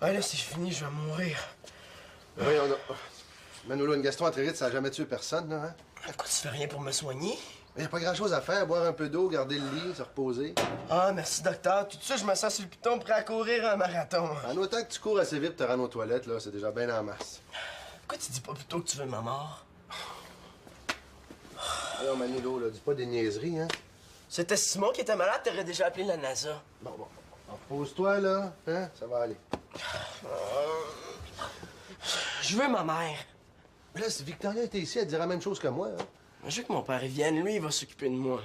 Ah là, c'est fini, je vais mourir. Oui, on a... Manolo, une gastroentérite, ça n'a jamais tué personne, là, hein? Pourquoi tu fais rien pour me soigner? Il n'y a pas grand-chose à faire. Boire un peu d'eau, garder le lit, se reposer. Ah, merci, docteur. Tout ça, je me sens sur le piton prêt à courir un marathon. En autant que tu cours assez vite pour te rendre aux toilettes, là, c'est déjà bien en masse. Pourquoi tu dis pas plutôt que tu veux ma mort? Alors, Manolo, là, dis pas des niaiseries, hein? C'était Simon qui était malade, t'aurais déjà appelé la NASA. Bon. Repose-toi, là, hein? Ça va aller. Je veux ma mère. Mais là, si Victoria était ici, elle dirait la même chose que moi, hein? Je veux que mon père vienne. Lui, il va s'occuper de moi.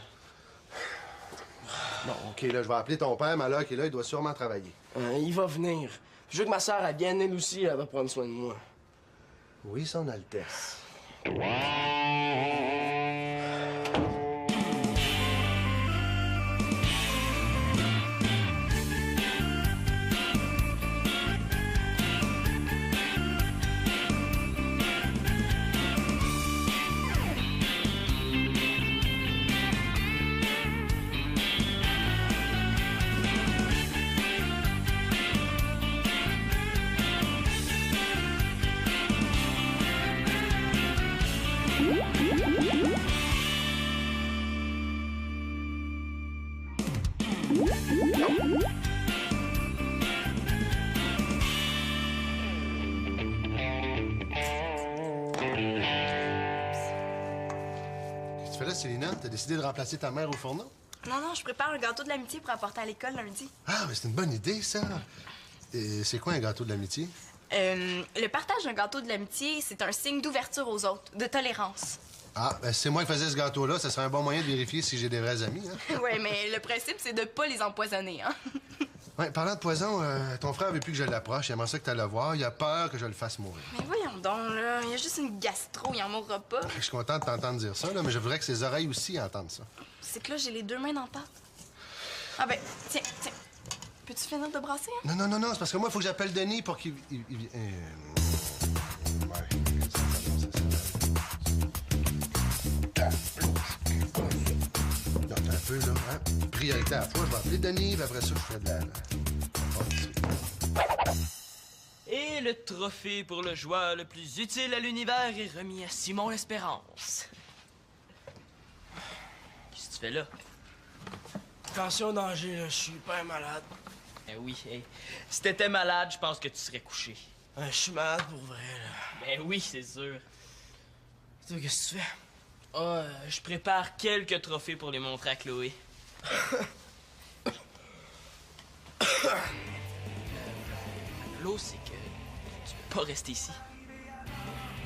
Bon, OK, là, je vais appeler ton père, Malheur, qui est là, il doit sûrement travailler. Il va venir. Je veux que ma sœur, elle vienne, elle aussi, elle va prendre soin de moi. Oui, Son Altesse. Tu fais là, Célina? T'as décidé de remplacer ta mère au fourneau? Non, je prépare un gâteau de l'amitié pour apporter à l'école lundi. Ah, mais c'est une bonne idée, ça. Et c'est quoi un gâteau de l'amitié? Le partage d'un gâteau de l'amitié, c'est un signe d'ouverture aux autres, de tolérance. Ah, ben si c'est moi qui faisais ce gâteau-là, ça serait un bon moyen de vérifier si j'ai des vrais amis, hein? Ouais, mais le principe, c'est de pas les empoisonner, hein? Ouais, parlant de poison, ton frère veut plus que je l'approche. Il aimerait ça que tu le voir. Il a peur que je le fasse mourir. Mais voyons donc, là. Il y a juste une gastro, il en mourra pas. Je suis content de t'entendre dire ça, là, mais je voudrais que ses oreilles aussi entendent ça. C'est que là, j'ai les deux mains dans la pâte. Ah ben, tiens. Peux-tu finir de brasser, hein? Non, c'est parce que moi, il faut que j'appelle Denis pour qu'il... Ouais, non, t'as un peu, là, hein? Priorité à la fois, je vais appeler Denis, puis après ça, je fais de la... Et le trophée pour le joueur le plus utile à l'univers est remis à Simon L'Espérance. Qu'est-ce que tu fais là? Attention au danger, là. Je suis hyper malade. Ben oui, hey. Si t'étais malade, je pense que tu serais couché. Je suis malade pour vrai, là. Ben oui, c'est sûr. Toi, qu'est-ce que tu fais? Je prépare quelques trophées pour les montrer à Chloé. L'eau, c'est que tu peux pas rester ici.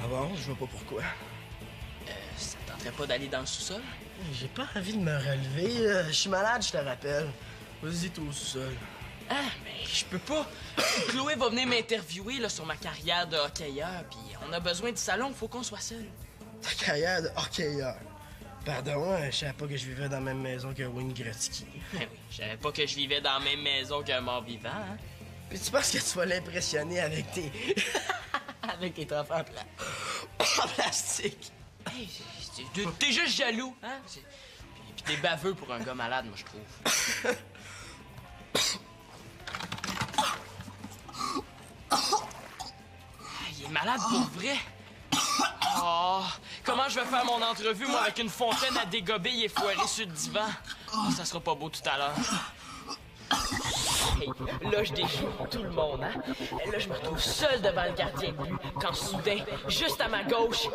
Ah bon? Je vois pas pourquoi. Ça te tenterait pas d'aller dans le sous-sol? J'ai pas envie de me relever, là. Je suis malade, je te rappelle. Vas-y, toi au sous-sol. Ah, mais je peux pas. Chloé va venir m'interviewer là, sur ma carrière de hockeyeur, puis on a besoin du salon, faut qu'on soit seul. Ta carrière de hockeyeur. Pardon, je savais pas que je vivais dans la même maison que Wayne Gretzky. Ben oui, je savais pas que je vivais dans la même maison qu'un mort-vivant, hein? Puis tu penses que tu vas l'impressionner avec tes... avec tes trophées en plastique? Hey, t'es juste jaloux, hein? Puis t'es baveux pour un gars malade, moi, je trouve. Il est malade pour vrai. Oh, comment je vais faire mon entrevue, moi, avec une fontaine à dégober et foirée sur le divan? Oh, ça sera pas beau tout à l'heure. Hey, là, je déjoue tout le monde, hein? Là, je me retrouve seul devant le gardien de but, quand soudain, juste à ma gauche...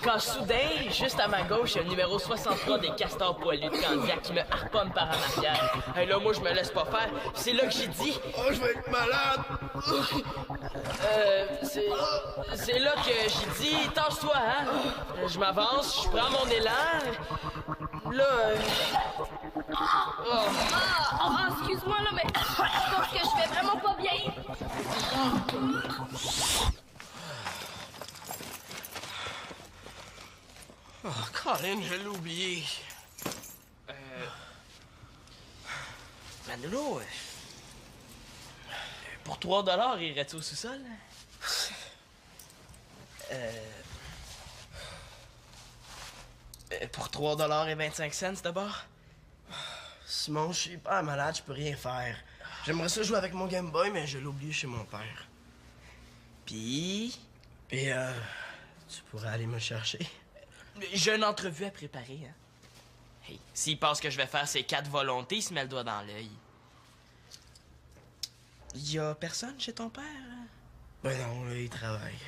Quand soudain, juste à ma gauche, il y a le numéro 63 des Castors Poilus de Candiac qui me harponne par en arrière. Et là, moi, je me laisse pas faire. C'est là que j'ai dit... Oh, je vais être malade! C'est là que j'ai dit... Tasse-toi, hein? Je m'avance, je prends mon élan... Là... Excuse-moi, là, mais je pense que je vais vraiment pas bien. Oh, Colin, je l'ai oublié. Manolo, pour 3 $, irais-tu au sous-sol? Pour 3 $ et 25 cents d'abord? Simon, je suis pas malade, je peux rien faire. J'aimerais ça jouer avec mon Game Boy, mais je l'ai oublié chez mon père. Puis... Et tu pourrais aller me chercher? J'ai une entrevue à préparer, hein. Hey, s'il pense que je vais faire ses 4 volontés, il se met le doigt dans l'œil. Y a personne chez ton père? Ben non, là, il travaille.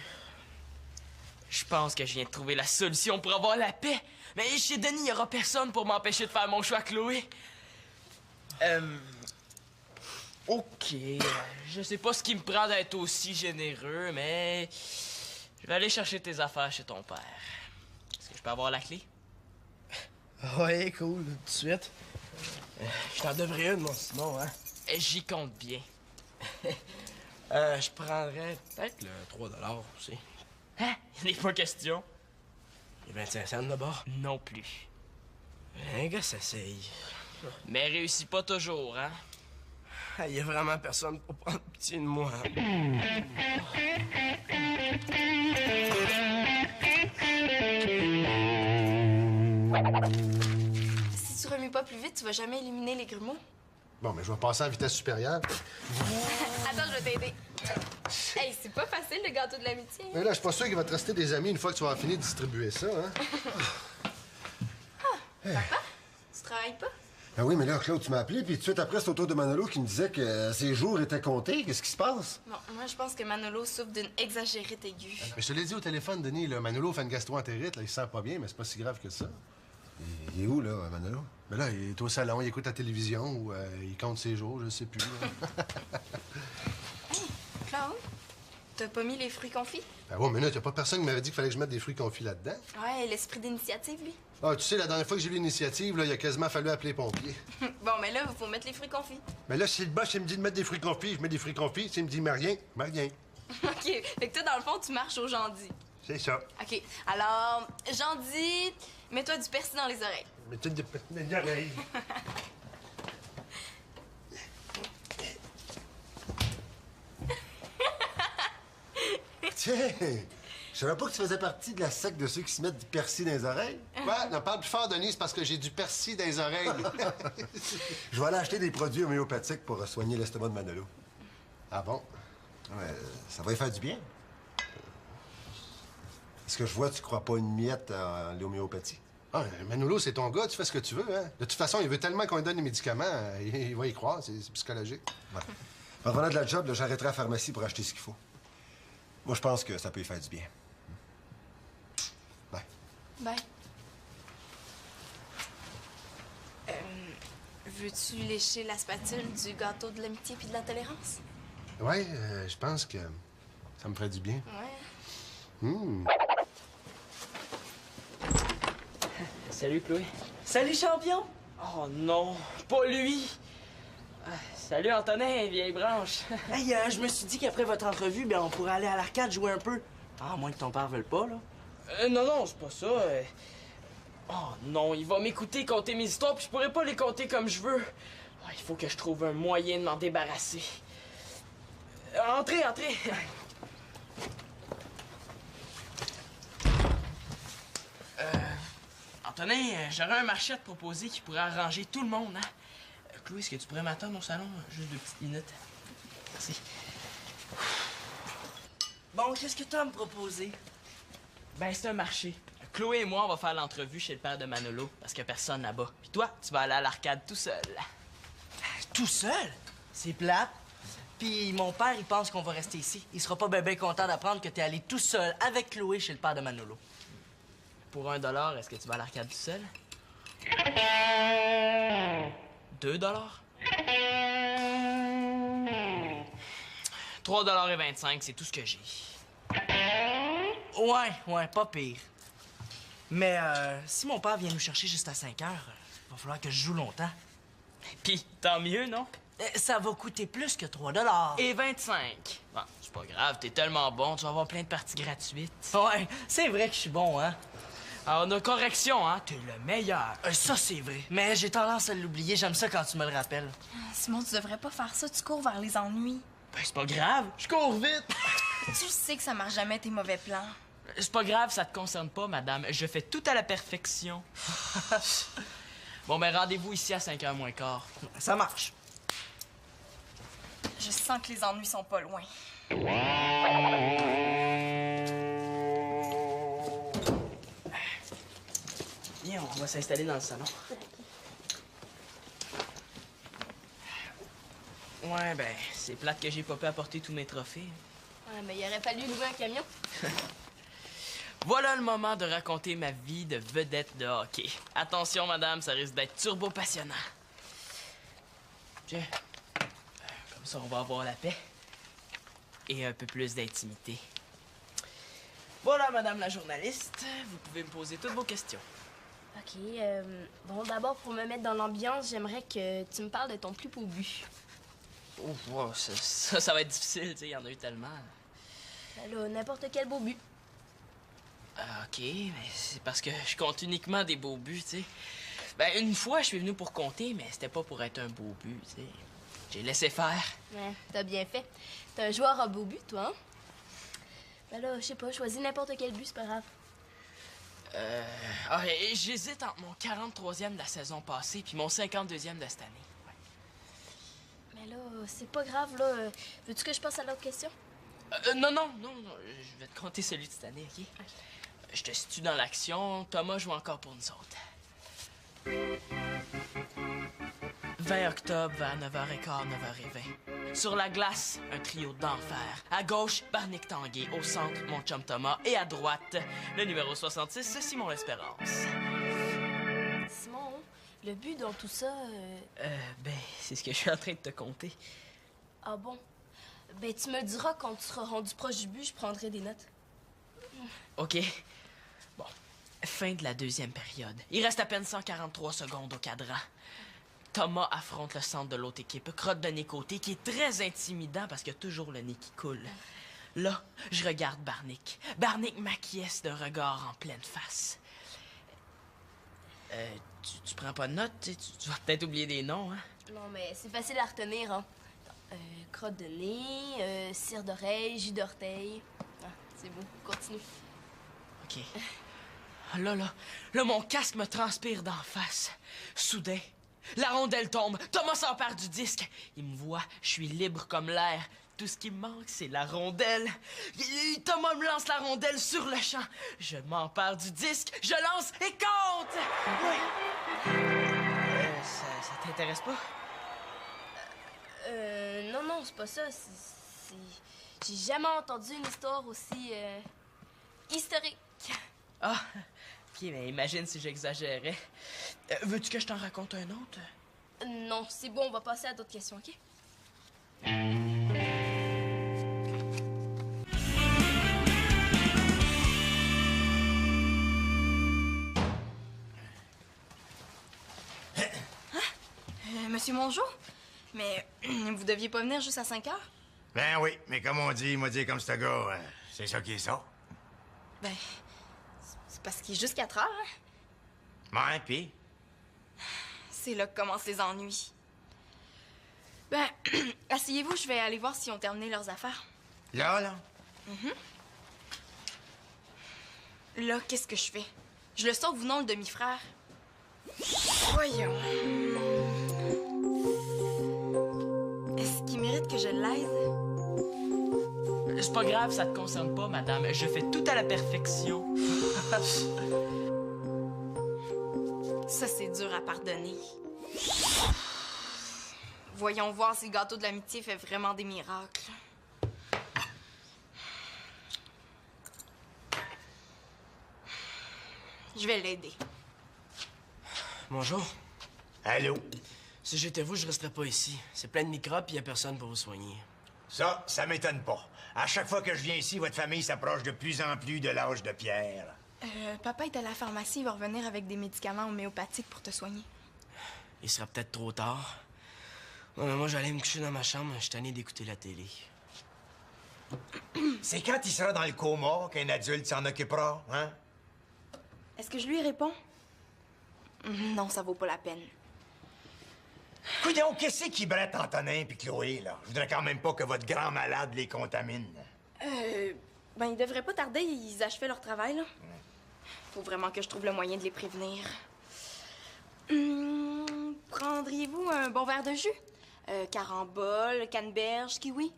Je pense que je viens de trouver la solution pour avoir la paix. Mais chez Denis, il y aura personne pour m'empêcher de faire mon choix, Chloé. OK. Je sais pas ce qui me prend d'être aussi généreux, mais... Je vais aller chercher tes affaires chez ton père. Est-ce que je peux avoir la clé? Ouais, cool, tout de suite. Je t'en devrais une, mon Simon, hein? J'y compte bien. Je prendrais peut-être le 3 aussi. Hein? Il n'est pas question. Les 25 cents de bord. Non plus. Un gars s'essaye. Mais réussit pas toujours, hein? Il y a vraiment personne pour prendre pitié de moi. Si tu remues pas plus vite, tu vas jamais éliminer les grumeaux. Bon, mais je vais passer en vitesse supérieure. Attends, je vais t'aider. Hey, c'est pas facile, le gâteau de l'amitié. Mais là, je suis pas sûr qu'il va te rester des amis une fois que tu vas finir de distribuer ça, hein? Papa, tu travailles pas? Ben oui, mais là, Claude, tu m'as appelé, puis tout de suite après, c'est au tour de Manolo qui me disait que ses jours étaient comptés. Qu'est-ce qui se passe? Bon, moi, je pense que Manolo souffre d'une exagérite aiguë. Mais je te l'ai dit au téléphone, Denis, là, Manolo fait une gastro-entérite, là, il se sent pas bien, mais c'est pas si grave que ça. Il est où, là, Manolo? Ben là, il est au salon, il écoute la télévision, ou il compte ses jours, je sais plus. Hey, Claude, t'as pas mis les fruits confits? Ben ouais, mais là, y a pas personne qui m'avait dit qu'il fallait que je mette des fruits confits là-dedans. Ouais, l'esprit d'initiative, lui. Ah, tu sais, la dernière fois que j'ai eu l'initiative, là, il a quasiment fallu appeler les pompiers. Bon, mais là, il faut mettre les fruits confits. Mais là, si le boss, il me dit de mettre des fruits confits, je mets des fruits confits. S'il me dit, mais rien, mais rien. OK. Fait que toi, dans le fond, tu marches au Jandy. C'est ça. OK. Alors, Jandy, mets-toi du persil dans les oreilles. Mais tu des oreilles. Tiens, je savais pas que tu faisais partie de la secte de ceux qui se mettent du persil dans les oreilles. Ouais, ne parle plus fort, Denis, c'est parce que j'ai du persil dans les oreilles. Je vais aller acheter des produits homéopathiques pour soigner l'estomac de Manolo. Ah bon? Ouais, ça va lui faire du bien. Est-ce que je vois, tu crois pas une miette à l'homéopathie? Ah, Manolo, c'est ton gars, tu fais ce que tu veux, hein? De toute façon, il veut tellement qu'on lui donne des médicaments, il va y croire, c'est psychologique. Ouais. En revenant de la job, là, j'arrêterai à la pharmacie pour acheter ce qu'il faut. Moi, je pense que ça peut lui faire du bien. Bye. Bye. Veux-tu lécher la spatule du gâteau de l'amitié puis de la tolérance? Ouais, je pense que ça me ferait du bien. Ouais. Salut, Chloé. Salut, champion! Oh non, pas lui! Salut, Antonin, vieille branche. Hey, je me suis dit qu'après votre entrevue, ben, on pourrait aller à l'arcade jouer un peu. Ah, à moins que ton père veuille pas, là. Non, c'est pas ça. Oh non, il va m'écouter conter mes histoires, puis je pourrais pas les conter comme je veux. Ah, il faut que je trouve un moyen de m'en débarrasser. Entrez. Antonin, j'aurais un marché à te proposer qui pourrait arranger tout le monde, hein? Chloé, est-ce que tu pourrais m'attendre au salon? Juste 2 petites minutes. Merci. Bon, qu'est-ce que tu as à me proposer? Ben, c'est un marché. Chloé et moi, on va faire l'entrevue chez le père de Manolo, parce qu'il y a personne là-bas. Puis toi, tu vas aller à l'arcade tout seul. Tout seul? C'est plate. Puis mon père, il pense qu'on va rester ici. Il sera pas ben content d'apprendre que t'es allé tout seul avec Chloé chez le père de Manolo. Pour $1, est-ce que tu vas à l'arcade tout seul? 2 $? 3,25 $, c'est tout ce que j'ai. Ouais, pas pire. Mais si mon père vient nous chercher juste à 5 heures, il va falloir que je joue longtemps. Pis, tant mieux, non? Ça va coûter plus que 3 Et 25. Bon, c'est pas grave, t'es tellement bon, tu vas avoir plein de parties gratuites. Ouais, c'est vrai que je suis bon, hein? Alors, nos corrections, hein? T'es le meilleur. Ça, c'est vrai. Mais j'ai tendance à l'oublier. J'aime ça quand tu me le rappelles. Simon, tu devrais pas faire ça. Tu cours vers les ennuis. Ben, c'est pas grave, je cours vite. Tu sais que ça marche jamais tes mauvais plans. C'est pas grave, ça te concerne pas, madame. Je fais tout à la perfection. Bon, ben rendez-vous ici à 5h moins quart. Ça marche. Je sens que les ennuis sont pas loin. Viens, on va s'installer dans le salon. Ouais, ben, c'est plate que j'ai pas pu apporter tous mes trophées. Ouais, mais il aurait fallu louer un camion. Voilà le moment de raconter ma vie de vedette de hockey. Attention, madame, ça risque d'être turbo passionnant. Tiens, comme ça, on va avoir la paix. Et un peu plus d'intimité. Voilà, madame la journaliste, vous pouvez me poser toutes vos questions. OK. Bon, d'abord, pour me mettre dans l'ambiance, j'aimerais que tu me parles de ton plus beau but. Ouf, wow, ça va être difficile, tu sais, il y en a eu tellement. Ben là, n'importe quel beau but. OK, mais c'est parce que je compte uniquement des beaux buts, tu sais. Ben, une fois, je suis venu pour compter, mais c'était pas pour être un beau but, tu sais. J'ai laissé faire. Ouais, t'as bien fait. T'es un joueur à beau but, toi, hein? Ben là, je sais pas, choisis n'importe quel but, c'est pas grave. J'hésite entre mon 43e de la saison passée puis mon 52e de cette année. Mais là, c'est pas grave, là. Veux-tu que je passe à l'autre question? Non, je vais te compter celui de cette année, OK? Je te situe dans l'action. Thomas joue encore pour nous autres. 20 octobre vers 9h15, 9h20. Sur la glace, un trio d'enfer. À gauche, Barnick Tanguay. Au centre, mon chum Thomas. Et à droite, le numéro 66, Simon Espérance. Simon, le but dans tout ça... Ben, c'est ce que je suis en train de te compter. Ah bon? Ben, tu me le diras quand tu seras rendu proche du but, je prendrai des notes. OK. Bon, fin de la deuxième période. Il reste à peine 143 secondes au cadran. Thomas affronte le centre de l'autre équipe, crotte de nez côté, qui est très intimidant parce qu'il y a toujours le nez qui coule. Là, je regarde Barnick. Barnick m'acquiesce d'un regard en pleine face. Tu prends pas de notes? Tu vas peut-être oublier des noms, hein? Non, mais c'est facile à retenir, hein. Crotte de nez, cire d'oreille, jus d'orteil. Ah, c'est beau. Continue. OK. Là, mon casque me transpire d'en face. Soudain, la rondelle tombe. Thomas s'empare du disque. Il me voit, je suis libre comme l'air. Tout ce qui me manque, c'est la rondelle. Thomas me lance la rondelle sur le champ. Je m'empare du disque, je lance et compte! Oui. Ça t'intéresse pas? Non, c'est pas ça. J'ai jamais entendu une histoire aussi historique. Ah, OK, mais imagine si j'exagérais. Veux-tu que je t'en raconte un autre? Non, c'est bon, on va passer à d'autres questions, OK? Monsieur Mongeau? Mais vous deviez pas venir juste à 5 heures? Ben oui, mais comme on dit, moi dire comme ce gars, c'est ça qui est ça. Ben, c'est parce qu'il est juste 4 heures, hein? Ouais, pis? C'est là que commencent les ennuis. Ben, asseyez-vous, je vais aller voir s'ils ont terminé leurs affaires. Là? Là, qu'est-ce que je fais? Je le sauve ou non, le demi-frère? Voyons. Est-ce qu'il mérite que je l'aide? C'est pas grave, ça te concerne pas, madame. Je fais tout à la perfection. Ça, c'est dur à pardonner. Voyons voir si le gâteau de l'amitié fait vraiment des miracles. Je vais l'aider. Bonjour. Allô? Si j'étais vous, je resterais pas ici. C'est plein de microbes et y a personne pour vous soigner. Ça m'étonne pas. À chaque fois que je viens ici, votre famille s'approche de plus en plus de l'âge de pierre. Papa est à la pharmacie, il va revenir avec des médicaments homéopathiques pour te soigner. Il sera peut-être trop tard. Ouais, mais moi, j'allais me coucher dans ma chambre. Je suis tanné d'écouter la télé. C'est quand il sera dans le coma qu'un adulte s'en occupera, hein? Est-ce que je lui réponds? Non, ça vaut pas la peine. Coudonc, qu'est-ce qui brette Antonin puis Chloé, là? Je voudrais quand même pas que votre grand malade les contamine. Ben, ils devraient pas tarder, ils achevaient leur travail, là. Faut vraiment que je trouve le moyen de les prévenir. Prendriez-vous un bon verre de jus? Carambole, canneberge, kiwi?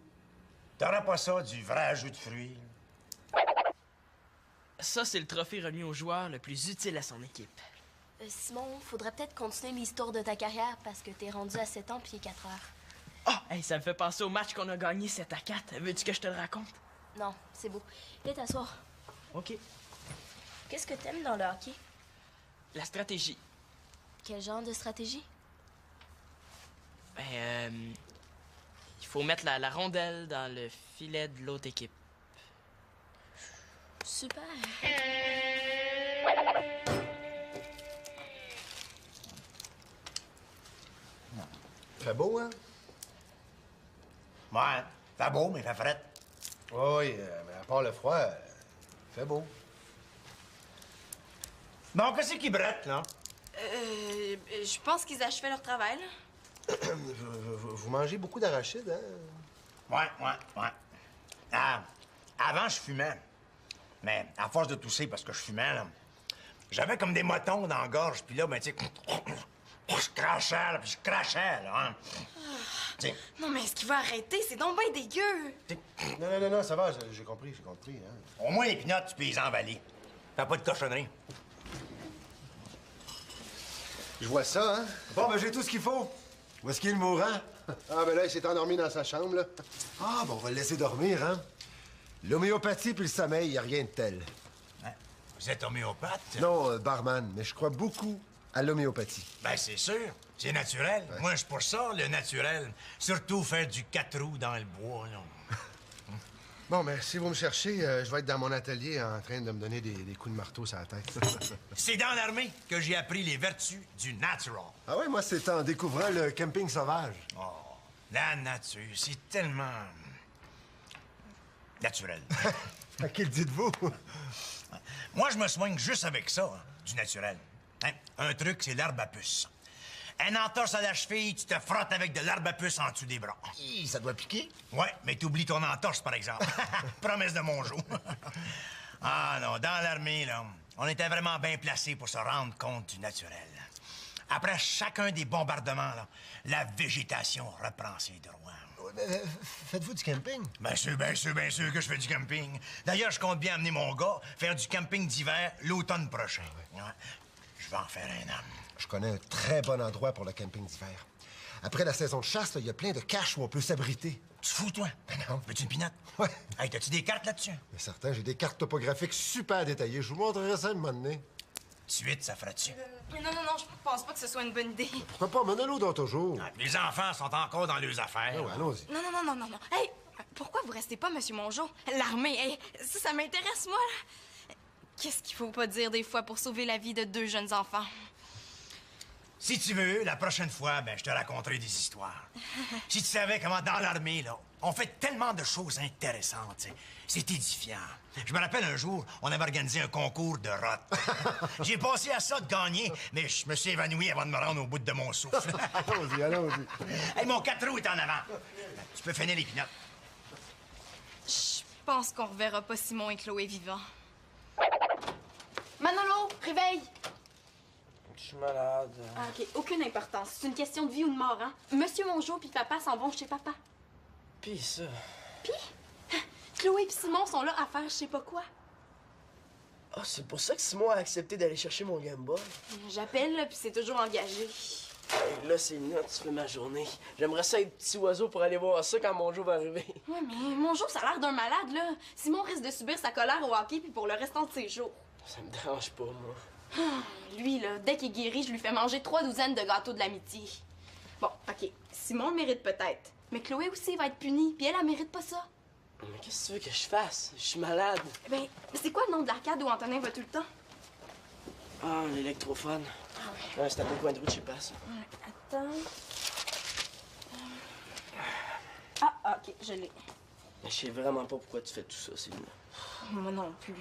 T'auras pas ça, du vrai jus de fruits? Ça, c'est le trophée remis au joueur le plus utile à son équipe. Simon, faudrait peut-être continuer l'histoire de ta carrière parce que t'es rendu à 7 ans puis 4 heures. Ah! Hey, ça me fait penser au match qu'on a gagné 7-4. Veux-tu que je te le raconte? Non, c'est beau. Viens t'asseoir. OK. Qu'est-ce que t'aimes dans le hockey? La stratégie. Quel genre de stratégie? Ben, il faut mettre la rondelle dans le filet de l'autre équipe. Super. Fait beau, hein? Ouais, fait beau, mais fait fret. Oui, mais à part le froid, fait beau. Bon, qu'est-ce qui brette, là? Je pense qu'ils achevaient leur travail, là. Vous mangez beaucoup d'arachides, hein? Ouais. Ah, avant, je fumais. Mais à force de tousser parce que je fumais, là, j'avais comme des motons dans la gorge. Puis là, ben, tu sais, je crachais, là, puis je crachais, là, hein. Tu sais, Non, mais est-ce qu'il va arrêter? C'est donc bien dégueu! Non, ça va, j'ai compris, hein? au moins, les pinottes, tu peux les emballer. Fais pas de cochonnerie. Je vois ça, hein? Bon, ben j'ai tout ce qu'il faut. Où est-ce qu'il est le mourant? Ah, ben là, il s'est endormi dans sa chambre, là. Ah, bon, on va le laisser dormir, hein? L'homéopathie puis le sommeil, y a rien de tel. Hein? Vous êtes homéopathe? Non, barman, mais je crois beaucoup à l'homéopathie. Ben, c'est sûr. C'est naturel. Moi, je suis pour ça, le naturel. Surtout faire du 4 roues dans le bois, là. Bon, mais si vous me cherchez, je vais être dans mon atelier en train de me donner des coups de marteau sur la tête. C'est dans l'armée que j'ai appris les vertus du natural. Ah ouais, moi, c'est en découvrant le camping sauvage. Oh, la nature, c'est tellement naturel. À qui le dites-vous? Moi, je me soigne juste avec ça, hein, du naturel. Hein? Un truc, c'est l'herbe à puce. Un entorse à la cheville, tu te frottes avec de l'herbe à puce en dessous des bras. Hi, ça doit piquer. Ouais, mais t'oublies ton entorse, par exemple. Promesse de Mongeau. Ah non, dans l'armée, là, on était vraiment bien placés pour se rendre compte du naturel. Après chacun des bombardements, là, la végétation reprend ses droits. Ouais, mais, faites-vous du camping? Bien sûr que je fais du camping. D'ailleurs, je compte bien amener mon gars faire du camping d'hiver l'automne prochain. Ouais. Je vais en faire un an. Je connais un très bon endroit pour le camping d'hiver. Après la saison de chasse, il y a plein de caches où on peut s'abriter. Tu te fous, toi? Ben non. Veux-tu une pinotte? Ouais. Hey, t'as-tu des cartes là-dessus? Mais certain, j'ai des cartes topographiques super détaillées. Je vous montrerai ça un moment donné. Suite, ça fera-tu? Non, je pense pas que ce soit une bonne idée. Pourquoi pas? Menez-le dans toujours. Ah, les enfants sont encore dans leurs affaires. Ah ouais, allons-y. Non. Hey, pourquoi vous restez pas, Monsieur Mongeau? L'armée, hey, ça m'intéresse, moi, là. Qu'est-ce qu'il faut pas dire des fois pour sauver la vie de 2 jeunes enfants? Si tu veux, la prochaine fois, ben, je te raconterai des histoires. Si tu savais comment, dans l'armée, là, on fait tellement de choses intéressantes, tu sais. C'est édifiant. Je me rappelle un jour, on avait organisé un concours de rotte. J'ai passé à ça de gagner, mais je me suis évanoui avant de me rendre au bout de mon souffle. Allons-y. Hey, mon 4 roues est en avant. Tu peux finir les pinottes. Je pense qu'on reverra pas Simon et Chloé vivants. Manolo, réveille! Je suis malade. Ah, OK, aucune importance. C'est une question de vie ou de mort, hein? Monsieur Mongeau puis papa s'en vont chez papa. Pis ça. Chloé et Simon sont là à faire je sais pas quoi. Ah, c'est pour ça que Simon a accepté d'aller chercher mon Game Boy. J'appelle, là, puis c'est toujours engagé. Hey, là, c'est une tu fais ma journée. J'aimerais ça être petit oiseau pour aller voir ça quand mon jour va arriver. Ouais, mais Mongeau, ça a l'air d'un malade, là. Simon risque de subir sa colère au hockey puis pour le restant de ses jours. Ça me dérange pas, moi. Lui, là, dès qu'il guérit, je lui fais manger 3 douzaines de gâteaux de l'amitié. Bon, OK, Simon le mérite peut-être. Mais Chloé aussi va être punie, puis elle mérite pas ça. Mais qu'est-ce que tu veux que je fasse? Je suis malade. Ben, c'est quoi le nom de l'arcade où Antonin va tout le temps? Ah, l'électrophone. Ah Ouais, c'est à peu coin de rue, je sais pas ça. ouais. Attends. Ah, OK, je l'ai. Mais je sais vraiment pas pourquoi tu fais tout ça, Sylvie. Moi non plus.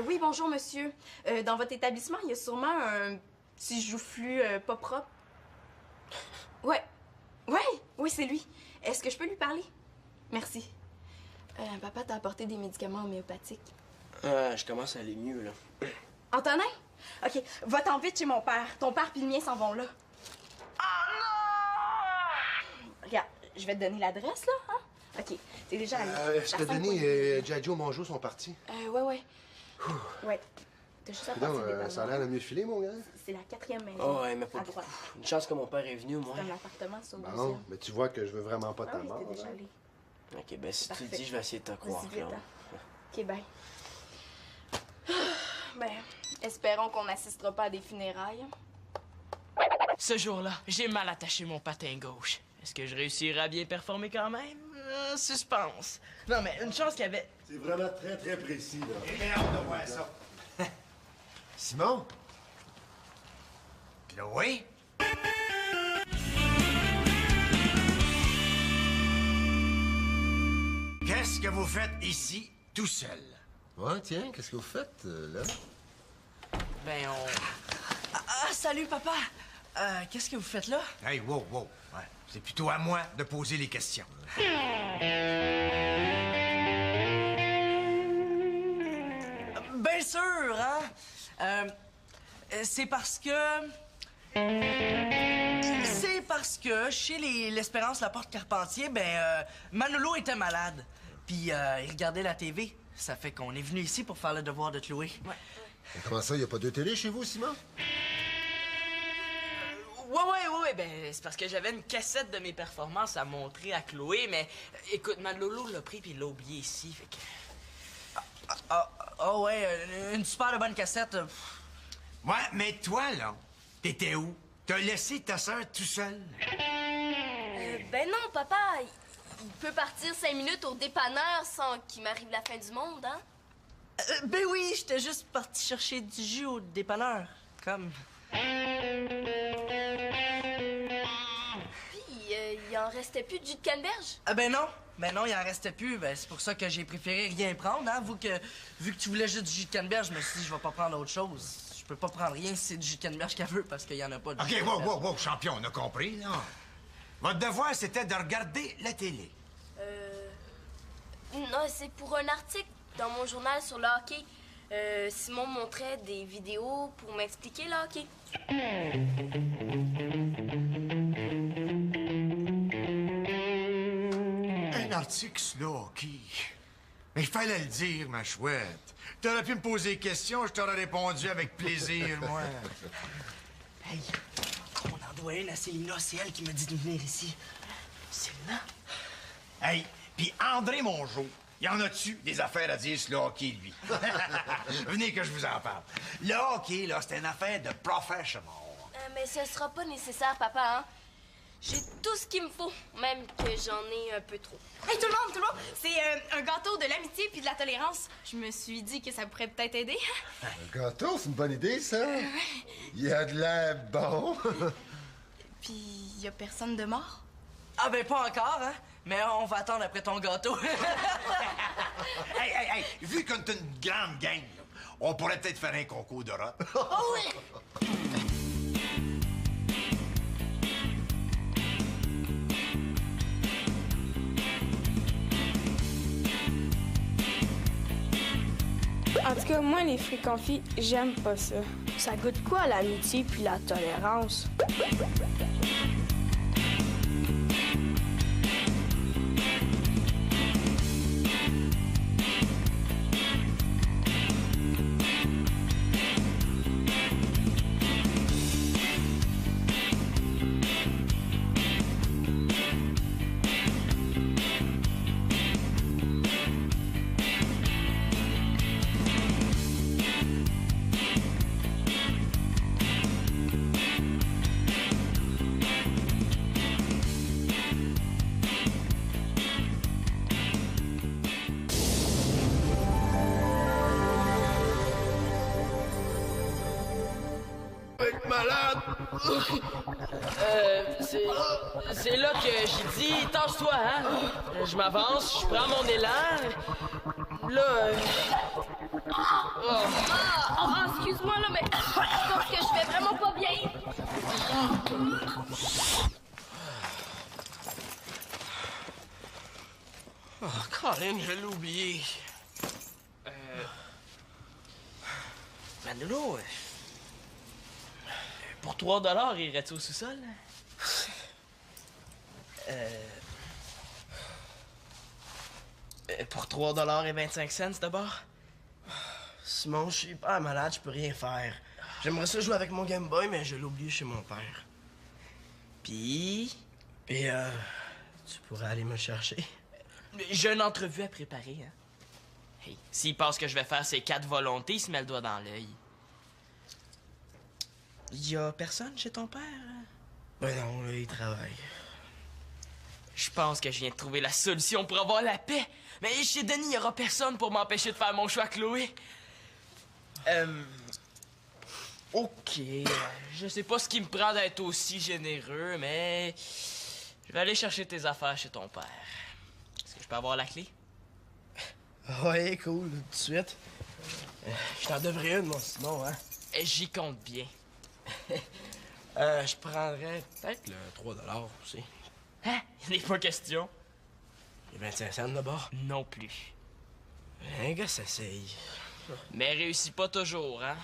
Oui, bonjour, monsieur. Dans votre établissement, il y a sûrement un petit joufflu pas propre. Oui, c'est lui. Est-ce que je peux lui parler? Merci. Papa t'a apporté des médicaments homéopathiques. Ah, je commence à aller mieux, là. Antonin? OK, va-t'en vite chez mon père. Ton père puis le mien s'en vont là. Regarde, je vais te donner l'adresse, là, hein? OK, t'es déjà allé. Est-ce que Denis et Giaggio Mongeau sont partis? Ouais. Ouais. T'as juste à Non, partir des ballons. ça a l'air de mieux filer, mon gars. C'est la 4e maison. Oh, ouais, mais pas à beaucoup. droite. Une chance que mon père est venu, moi. C'est un appartement sur le Bon, deuxième. mais tu vois que je veux vraiment pas de Ah ta oui, mort. t'es déjà hein. allé. OK, ben si tu le Parfait. dis, je vais essayer de te croire, Vas-y vite, Claude. hein. OK, bye. Ben, espérons qu'on n'assistera pas à des funérailles. Ce jour-là, j'ai mal attaché mon patin gauche. Est-ce que je réussirai à bien performer quand même? Suspense. Non, mais une chance qu'il y avait... C'est vraiment très, très précis, là. J'ai bien hâte de voir ça. Simon? Chloé? Qu'est-ce que vous faites ici, tout seul? Ouais, tiens, qu'est-ce que vous faites, là? Ben, on... salut, papa! Qu'est-ce que vous faites là? Hey, wow. Ouais. C'est plutôt à moi de poser les questions. Bien sûr, hein? C'est parce que... C'est parce que chez l'Espérance Laporte Carpentier, Manolo était malade. Puis il regardait la TV. Ça fait qu'on est venu ici pour faire le devoir de Chloé. Et comment ça, il n'y a pas de télé chez vous, Simon? Ouais, ben, c'est parce que j'avais une cassette de mes performances à montrer à Chloé, mais écoute, Manolo l'a pris puis il l'a oublié ici, fait que... Ouais, une super de bonne cassette. Ouais, mais toi, là, t'étais où? T'as laissé ta sœur tout seul? Ben non, papa, il peut partir 5 minutes au dépanneur sans qu'il m'arrive la fin du monde, hein? Ben oui, j'étais juste parti chercher du jus au dépanneur. Comme... Puis, il en restait plus de jus de canneberge? Ben non, il en restait plus. Ben, c'est pour ça que j'ai préféré rien prendre, hein. Vu que tu voulais juste du jus de canneberge, je me suis dit, je vais pas prendre autre chose. Je peux pas prendre rien si c'est du jus de canneberge qu'elle veut, parce qu'il y en a pas de jus de OK, canneberge. wow, champion, on a compris, là. Votre devoir, c'était de regarder la télé. Non, c'est pour un article dans mon journal sur le hockey. Simon montrait des vidéos pour m'expliquer le hockey. Un article sur le hockey. Mais il fallait le dire, ma chouette. T'aurais pu me poser des questions, je t'aurais répondu avec plaisir, moi. Hey, on en doit une à Célina, c'est elle qui m'a dit de venir ici. Célina? Hey, puis André Mongeau, y en a-tu des affaires à dire sur le hockey, lui? Venez que je vous en parle. Le hockey, là, c'est une affaire de professionnal. Mais ce sera pas nécessaire, papa, hein? J'ai tout ce qu'il me faut, même que j'en ai un peu trop. Hey, tout le monde! C'est un gâteau de l'amitié puis de la tolérance. Je me suis dit que ça pourrait peut-être aider. Un gâteau, c'est une bonne idée, ça. Il y a de l'air bon. Puis, y a personne de mort? Ah ben pas encore, hein? Mais on va attendre après ton gâteau. Hey, vu qu'on est une grande gang, là, on pourrait peut-être faire un concours de rap. Oh oui! En tout cas, moi, les fruits confits, j'aime pas ça. Ça goûte quoi, l'amitié puis la tolérance? C'est là que j'ai dit, tasse-toi, hein? Je m'avance, je prends mon élan. Là, Excuse-moi, là, mais je pense que je vais vraiment pas bien. Oh, Colin, je l'ai oublié. Manolo, Pour 3 $, irais-tu au sous-sol? Pour 3,25 $ d'abord? Simon, je suis pas malade, je peux rien faire. J'aimerais ça jouer avec mon Game Boy, mais je l'ai oublié chez mon père. Puis... Et tu pourrais aller me chercher? J'ai une entrevue à préparer, hein. Hey, s'il pense que je vais faire ses 4 volontés, il se met le doigt dans l'œil. Y a personne chez ton père? Ben non, là, il travaille. Je pense que je viens de trouver la solution pour avoir la paix. Mais chez Denis, il n'y aura personne pour m'empêcher de faire mon choix, Chloé. OK. Je sais pas ce qui me prend d'être aussi généreux, mais... Je vais aller chercher tes affaires chez ton père. Est-ce que je peux avoir la clé? Ouais, cool, tout de suite. Je t'en devrais une, moi, sinon, hein? J'y compte bien. Je prendrais peut-être le 3 $ aussi. Hein? Il n'est pas question. Les 25 cents d'abord? Non plus. Un gars s'essaye. Mais réussit pas toujours, hein?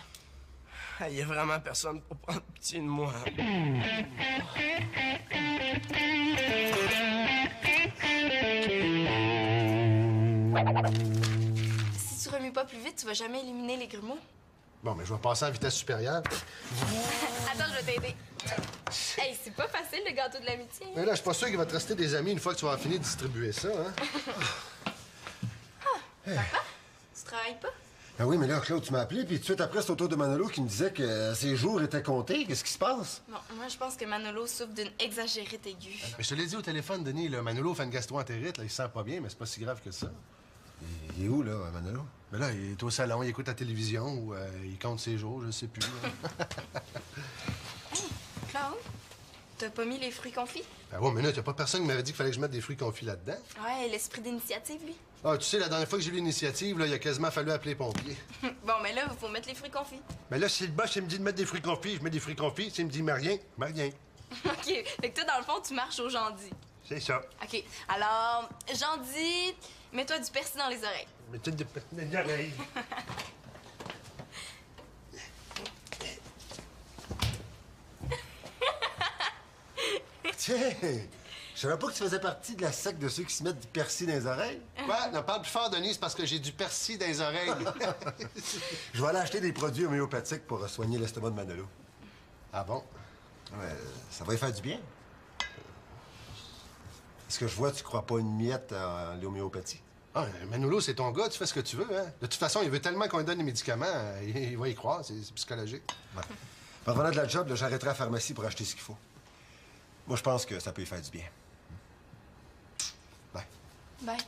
Il y a vraiment personne pour prendre pitié de moi. Si tu remues pas plus vite, tu vas jamais éliminer les grumeaux. Bon, mais je vais passer à vitesse supérieure. Attends, je vais t'aider. Hey, c'est pas facile, le gâteau de l'amitié. Mais là, je suis pas sûr qu'il va te rester des amis une fois que tu vas finir de distribuer ça, hein? Papa, tu travailles pas? Ben oui, mais là, Claude, tu m'as appelé, puis tout de suite après, c'est au tour de Manolo qui me disait que ses jours étaient comptés. Qu'est-ce qui se passe? Bon, moi, je pense que Manolo souffre d'une exagérite aiguë. Mais je te l'ai dit au téléphone, Denis, là, Manolo fait une gastro-entérite, là, il se sent pas bien, mais c'est pas si grave que ça. Il est où, là, Manolo? Mais là, il est au salon, il écoute la télévision ou il compte ses jours, je sais plus. Hey, Claude, t'as pas mis les fruits confits? Ben ouais, mais là, y'a pas personne qui m'avait dit qu'il fallait que je mette des fruits confits là-dedans. Ouais, l'esprit d'initiative, lui. Ah, tu sais, la dernière fois que j'ai eu l'initiative, là, il a quasiment fallu appeler les pompiers. Bon, mais là, il faut mettre les fruits confits. Mais là, si le boss, il me dit de mettre des fruits confits, je mets des fruits confits. S'il me dit mais rien, mais rien. OK. Fait que toi, dans le fond, tu marches au Jandy. C'est ça. OK. Alors, Jandy, mets-toi du persil dans les oreilles. Mais tu de les oreilles. Tiens, je savais pas que tu faisais partie de la secte de ceux qui se mettent du persil dans les oreilles. Quoi? Ne parle plus fort, Denis, c'est parce que j'ai du persil dans les oreilles. Je vais aller acheter des produits homéopathiques pour soigner l'estomac de Manolo. Ah bon? Ouais, ça va y faire du bien. Est-ce que je vois, tu crois pas une miette à l'homéopathie? Ah, Manolo, c'est ton gars, tu fais ce que tu veux, hein? De toute façon, il veut tellement qu'on lui donne les médicaments, il va y croire, c'est psychologique. Ouais. En revenant de la job, là, j'arrêterai à la pharmacie pour acheter ce qu'il faut. Moi, je pense que ça peut y faire du bien. Bye. Bye.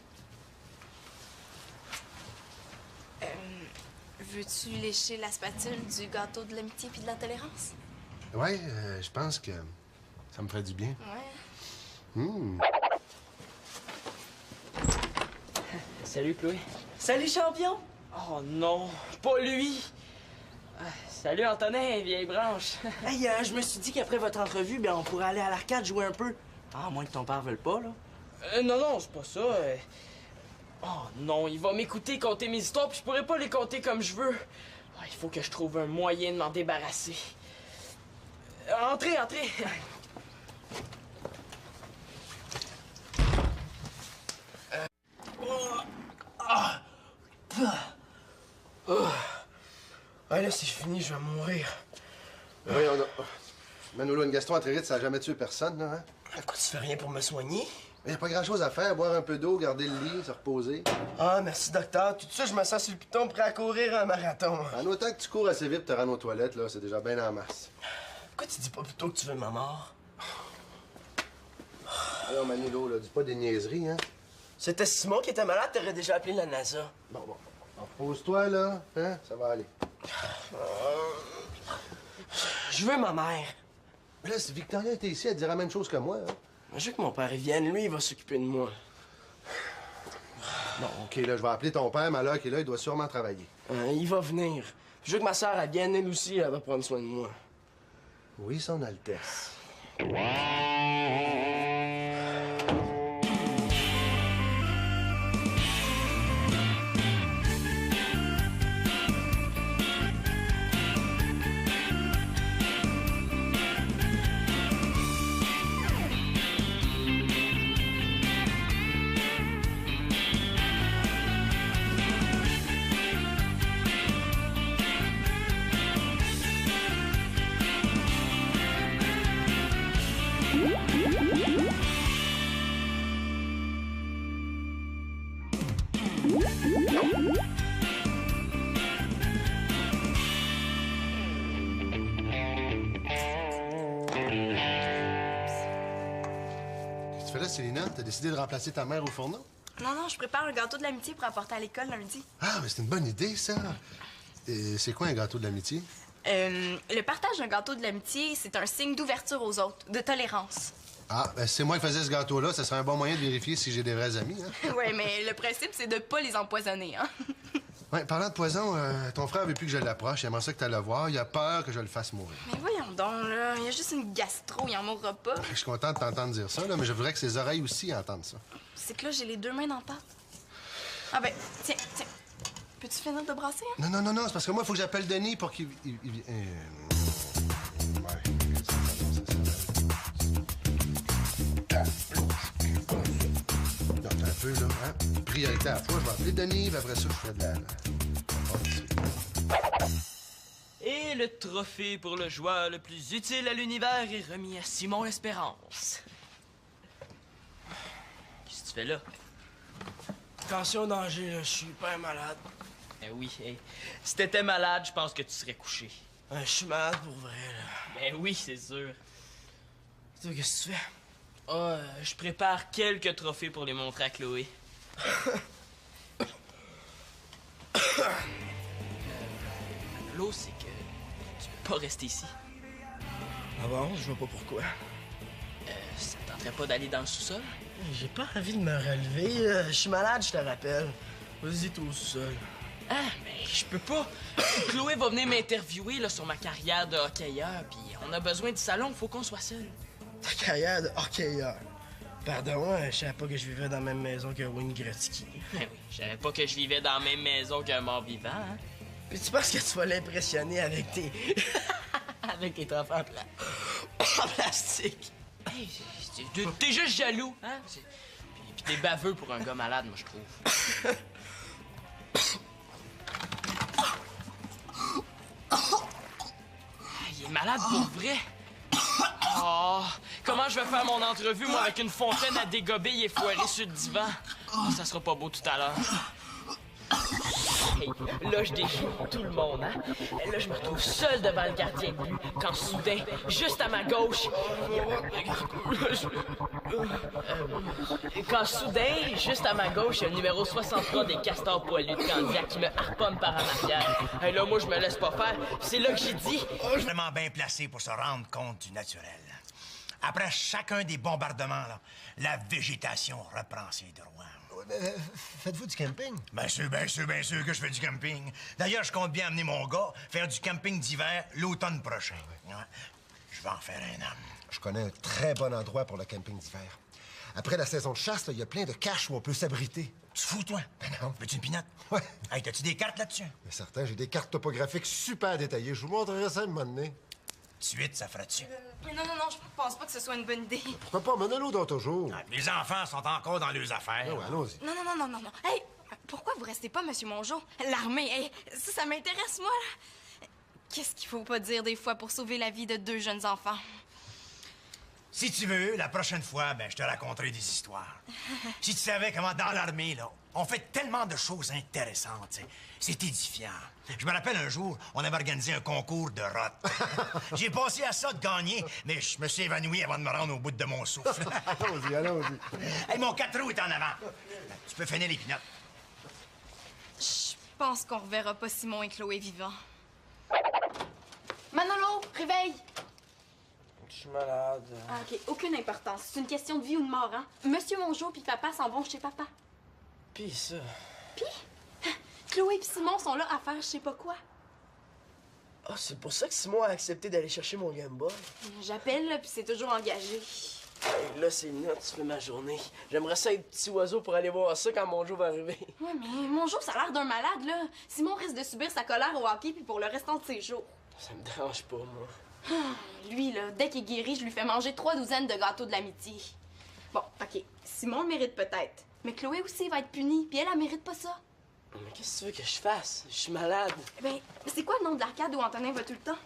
Veux-tu lécher la spatule du gâteau de l'amitié puis de la tolérance? Ouais, je pense que ça me ferait du bien. Ouais. Salut, Chloé. Salut, champion! Oh non, pas lui! Salut, Antonin, vieille branche. Hey, je me suis dit qu'après votre entrevue, ben, on pourrait aller à l'arcade jouer un peu. Ah, à moins que ton père veuille pas, là. Non, c'est pas ça. Oh non, il va m'écouter conter mes histoires, puis je pourrais pas les conter comme je veux. Il faut que je trouve un moyen de m'en débarrasser. Entrez. Ah, là, c'est fini, je vais mourir. Oui, Manolo, une gastro-entérite, ça a jamais tué personne, là, hein? Pourquoi tu fais rien pour me soigner? Il n'y a pas grand-chose à faire, boire un peu d'eau, garder le lit, se reposer. Ah, merci, docteur. Tout ça, je me sens sur le piton prêt à courir un marathon. En autant que tu cours assez vite, te rends aux toilettes, là, c'est déjà bien en masse. Pourquoi tu dis pas plutôt que tu veux ma mort? Alors, Manolo, là, dis pas des niaiseries, hein? C'était Simon qui était malade, t'aurais déjà appelé la NASA. Bon. Repose-toi, là, hein? Ça va aller. Je veux ma mère. Mais là, si Victoria était ici, elle dirait la même chose que moi, hein? Je veux que mon père vienne. Lui, il va s'occuper de moi. Bon, OK, là, je vais appeler ton père, Malheur, qui est là, il doit sûrement travailler. Il va venir. Je veux que ma sœur, elle vienne, elle aussi, elle va prendre soin de moi. Oui, son Altesse. Célina? T'as décidé de remplacer ta mère au fourneau? Non, je prépare un gâteau de l'amitié pour apporter à l'école lundi. Ah, mais c'est une bonne idée, ça. Et c'est quoi un gâteau de l'amitié? Le partage d'un gâteau de l'amitié, c'est un signe d'ouverture aux autres, de tolérance. Ah, ben si c'est moi qui faisais ce gâteau-là, ça serait un bon moyen de vérifier si j'ai des vrais amis, hein? Ouais, mais le principe, c'est de pas les empoisonner, hein? Ouais, parlant de poison, ton frère veut plus que je l'approche. Il aimerait ça que tu le voir. Il a peur que je le fasse mourir. Mais voyons donc, là. Il y a juste une gastro, il en mourra pas. Je suis content de t'entendre dire ça, là, mais je voudrais que ses oreilles aussi entendent ça. C'est que là, j'ai les deux mains dans le pâte. Ah ben, tiens. Peux-tu finir de brasser, hein? Non, c'est parce que moi, il faut que j'appelle Denis pour qu'il... Attends un peu, là. Hein? Priorité à la fois, je vais appeler Denis, puis après ça, je fais de la... Et le trophée pour le joueur le plus utile à l'univers est remis à Simon L'Espérance. Qu'est-ce que tu fais là? Attention, danger, là, je suis hyper malade. Ben oui, hey. Si t'étais malade, je pense que tu serais couché. Je suis malade pour vrai, là. Ben oui, c'est sûr. Toi, qu'est-ce que tu fais? Ah, je prépare quelques trophées pour les montrer à Chloé. L'eau, c'est que tu peux pas rester ici. Ah bon? Je vois pas pourquoi. Ça te tenterait pas d'aller dans le sous-sol? J'ai pas envie de me relever. Je suis malade, je te rappelle. Vas-y, toi au sous-sol. Ah, mais je peux pas. Chloé va venir m'interviewer là, sur ma carrière de hockeyeur, puis on a besoin du salon, faut qu'on soit seul. Ta carrière de hockeyeur. Pardon, je savais pas que je vivais dans la même maison que Wayne Gretzky. Ben oui, je savais pas que je vivais dans la même maison qu'un mort-vivant, hein? Puis tu penses que tu vas l'impressionner avec tes... avec tes trophées en plastique? Hey, t'es juste jaloux, hein? Puis t'es baveux pour un gars malade, moi, je trouve. Il est malade pour vrai. Oh, comment je vais faire mon entrevue, moi, avec une fontaine à dégober et foirée sur le divan? Oh, ça sera pas beau tout à l'heure. Hey, là, je déjoue tout le monde, hein? Et là, je me retrouve seul devant le gardien de but, quand soudain, juste à ma gauche... Quand soudain, juste à ma gauche, il y a le numéro 63 des Castors poilus de Candiac qui me harponne par en arrière. Et là, moi, je me laisse pas faire. C'est là que j'ai dit... Je suis vraiment bien placé pour se rendre compte du naturel. Après chacun des bombardements, là, la végétation reprend ses droits. Faites-vous du camping? Bien sûr que je fais du camping. D'ailleurs, je compte bien amener mon gars faire du camping d'hiver l'automne prochain. Ouais. Je vais en faire un homme. Je connais un très bon endroit pour le camping d'hiver. Après la saison de chasse, il y a plein de caches où on peut s'abriter. Tu te fous, toi? Ben non. Veux-tu une pinotte? Ouais. Hey, t'as-tu des cartes là-dessus? Mais certain, j'ai des cartes topographiques super détaillées. Je vous montrerai ça un moment donné. Tout de suite, ça fera-tu? Mais non, je pense pas que ce soit une bonne idée. Pourquoi pas? Menez-l'eau dans toujours. Ah, les enfants sont encore dans leurs affaires. Ah ouais, allons-y. Non. Hey, pourquoi vous restez pas, Monsieur Mongeau? L'armée, hey, ça m'intéresse, moi, là. Qu'est-ce qu'il faut pas dire des fois pour sauver la vie de deux jeunes enfants? Si tu veux, la prochaine fois, ben, je te raconterai des histoires. Si tu savais comment, dans l'armée, là, on fait tellement de choses intéressantes, tu sais. C'est édifiant. Je me rappelle un jour, on avait organisé un concours de rotte. J'ai pensé à ça de gagner, mais je me suis évanoui avant de me rendre au bout de mon souffle. Allons-y. Hey, mon 4 roues est en avant. Tu peux finir les pinottes. Je pense qu'on reverra pas Simon et Chloé vivants. Manolo, réveille! Je suis malade. Ah, OK, aucune importance. C'est une question de vie ou de mort, hein? Monsieur Mongeau puis papa s'en vont chez papa. Pis ça... Puis, Chloé et Simon sont là à faire je sais pas quoi. Ah, c'est pour ça que Simon a accepté d'aller chercher mon Game Boy. J'appelle, là, puis c'est toujours engagé. Hey, là, c'est net, tu fais ma journée. J'aimerais ça être petit oiseau pour aller voir ça quand mon jour va arriver. Ouais, mais Mongeau, ça a l'air d'un malade, là. Simon risque de subir sa colère au hockey puis pour le restant de ses jours. Ça me dérange pas, moi. Lui, là, dès qu'il guérit, je lui fais manger 3 douzaines de gâteaux de l'amitié. Bon, OK, Simon le mérite peut-être. Mais Chloé aussi va être punie, puis elle mérite pas ça. Mais qu'est-ce que tu veux que je fasse? Je suis malade. Ben, c'est quoi le nom de l'arcade où Antonin va tout le temps?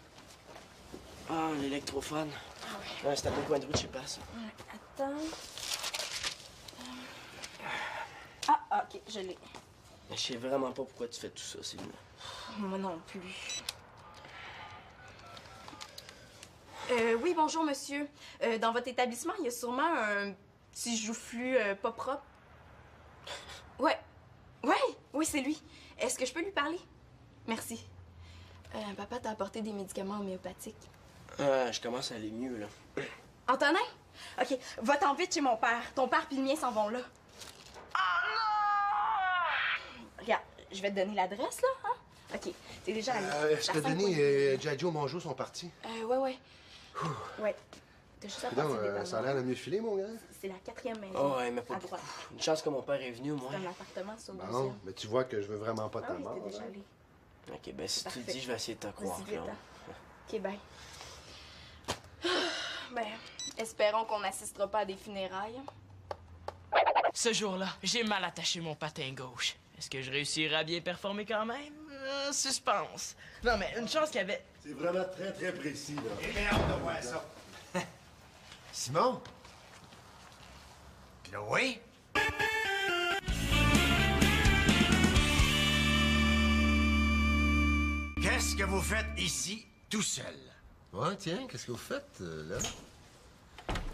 Ah, l'électrophone. Ah ouais. Ouais, c'est à ton coin de rue, je sais pas ça. Attends... Ah, OK, je l'ai. Mais je sais vraiment pas pourquoi tu fais tout ça, Céline. Moi non plus. Oui, bonjour, monsieur. Dans votre établissement, il y a sûrement un petit joufflu pas propre. Ouais. Oui, c'est lui. Est-ce que je peux lui parler? Merci. Papa t'a apporté des médicaments homéopathiques. Je commence à aller mieux, là. Antonin? OK, va-t'en vite chez mon père. Ton père puis le mien s'en vont là. Oh non! Regarde, je vais te donner l'adresse, là, hein? OK, t'es déjà allé. Est-ce que Denis et Giaggio Mongeau sont partis? Ouais. Ouais. T'as juste à passer des Ça a l'air de mieux filer, mon gars. C'est la 4e maison. Oh, ouais, mais pas à droite. Une chance que mon père est venu, moi. C'est un appartement sur le Bon, deuxième. mais tu vois que je veux vraiment pas Ah ta oui, mort. t'es déjà hein. allé. OK, ben si tu Parfait. le dis, je vais essayer de te croire. Vas-y, vite, là. hein. OK, bye. Ben, espérons qu'on n'assistera pas à des funérailles. Ce jour-là, j'ai mal attaché mon patin gauche. Est-ce que je réussirai à bien performer quand même? Suspense. Non, mais une chance qu'il y avait... C'est vraiment très, très précis, là. J'ai bien hâte de voir ça. Simon? Chloé? Qu'est-ce que vous faites ici, tout seul? Ouais, tiens, qu'est-ce que vous faites, là?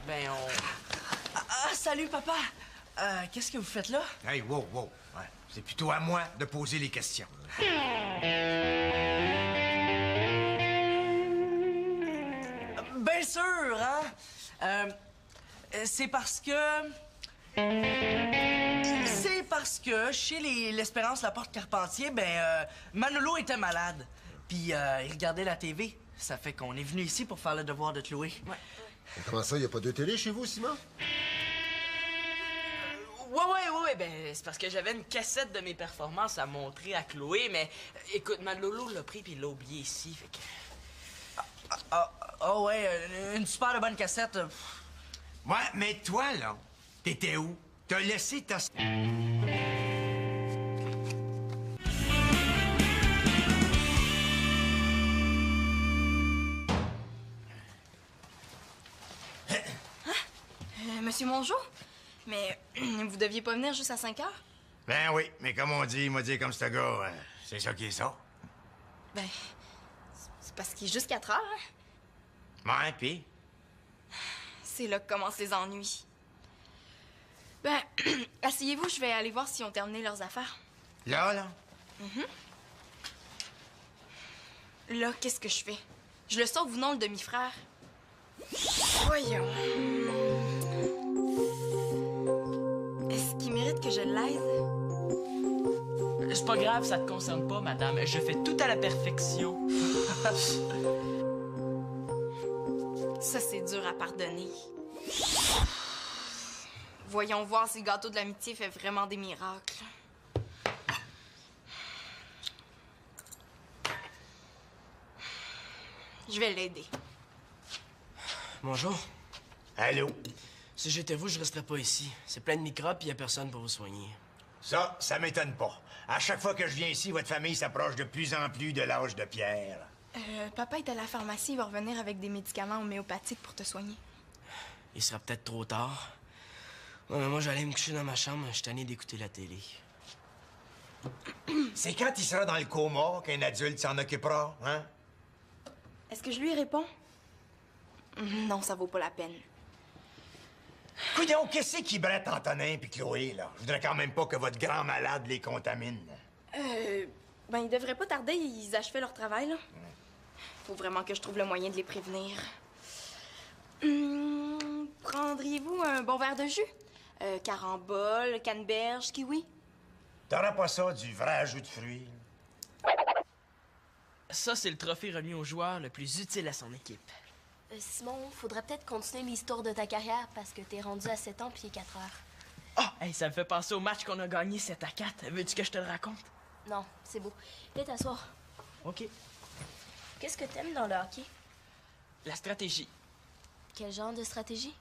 Ben, on... Salut, papa! Qu'est-ce que vous faites là? Hey, wow. Ouais, c'est plutôt à moi de poser les questions. Bien sûr, hein? C'est parce que... chez l'Espérance Laporte Carpentier, Manolo était malade. Puis il regardait la TV. Ça fait qu'on est venu ici pour faire le devoir de Chloé. Ouais. Comment ça, y a pas de télé chez vous, Simon? Ouais, ben, c'est parce que j'avais une cassette de mes performances à montrer à Chloé, mais écoute, Manolo l'a pris puis il l'a oublié ici, fait que... Ouais, une super de bonne cassette. Ouais, mais toi, là, t'étais où? T'as laissé ta... Monsieur Mongeau? Mais vous deviez pas venir juste à 5 heures? Ben oui, mais comme on dit, comme ce gars, c'est ça qui est ça. Ben, c'est parce qu'il est juste 4 heures, hein? Ouais, pis? C'est là que commencent les ennuis. Ben, asseyez-vous, je vais aller voir s'ils ont terminé leurs affaires. Là? Là, qu'est-ce que je fais? Je le sauve ou non, le demi-frère? Voyons. Est-ce qu'il mérite que je l'aide? C'est pas grave, ça te concerne pas, madame. Je fais tout à la perfection. Ça, c'est dur à pardonner. Voyons voir si le gâteau de l'amitié fait vraiment des miracles. Je vais l'aider. Bonjour. Allô? Si j'étais vous, je resterais pas ici. C'est plein de microbes et y a personne pour vous soigner. Ça m'étonne pas. À chaque fois que je viens ici, votre famille s'approche de plus en plus de l'âge de pierre. Papa est à la pharmacie, il va revenir avec des médicaments homéopathiques pour te soigner. Il sera peut-être trop tard. Ouais, mais moi, j'allais me coucher dans ma chambre. Je suis tanné d'écouter la télé. C'est quand il sera dans le coma qu'un adulte s'en occupera, hein? Est-ce que je lui réponds? Non, ça vaut pas la peine. Coudonc, qu'est-ce qui brette Antonin puis Chloé, là? Je voudrais quand même pas que votre grand malade les contamine. Ben, ils devraient pas tarder, ils achevaient leur travail, là. Faut vraiment que je trouve le moyen de les prévenir. Prendriez-vous un bon verre de jus? Carambole, canneberge, kiwi? T'auras pas ça, du vrai jus de fruits? Ça, c'est le trophée remis au joueur le plus utile à son équipe. Simon, faudrait peut-être continuer l'histoire de ta carrière parce que t'es rendu à 7 ans puis 4 heures. Ah, hey, ça me fait penser au match qu'on a gagné 7-4. Veux-tu que je te le raconte? Non, c'est beau. Viens t'asseoir. OK. Qu'est-ce que t'aimes dans le hockey? La stratégie. Quel genre de stratégie?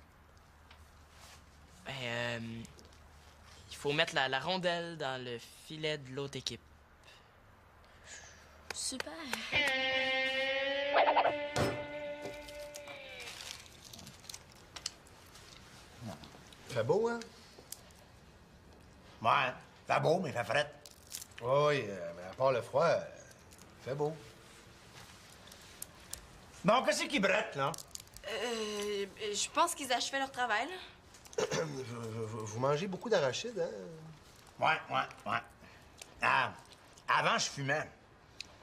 Il faut mettre la rondelle dans le filet de l'autre équipe. Super. Fait beau, hein? Ouais, fait beau, mais fait fret. Oui, mais à part le froid, fait beau. Bon, qu'est-ce qui brette, là? Je pense qu'ils achevaient leur travail, là. Vous mangez beaucoup d'arachides, hein? Ouais. Ah, avant, je fumais.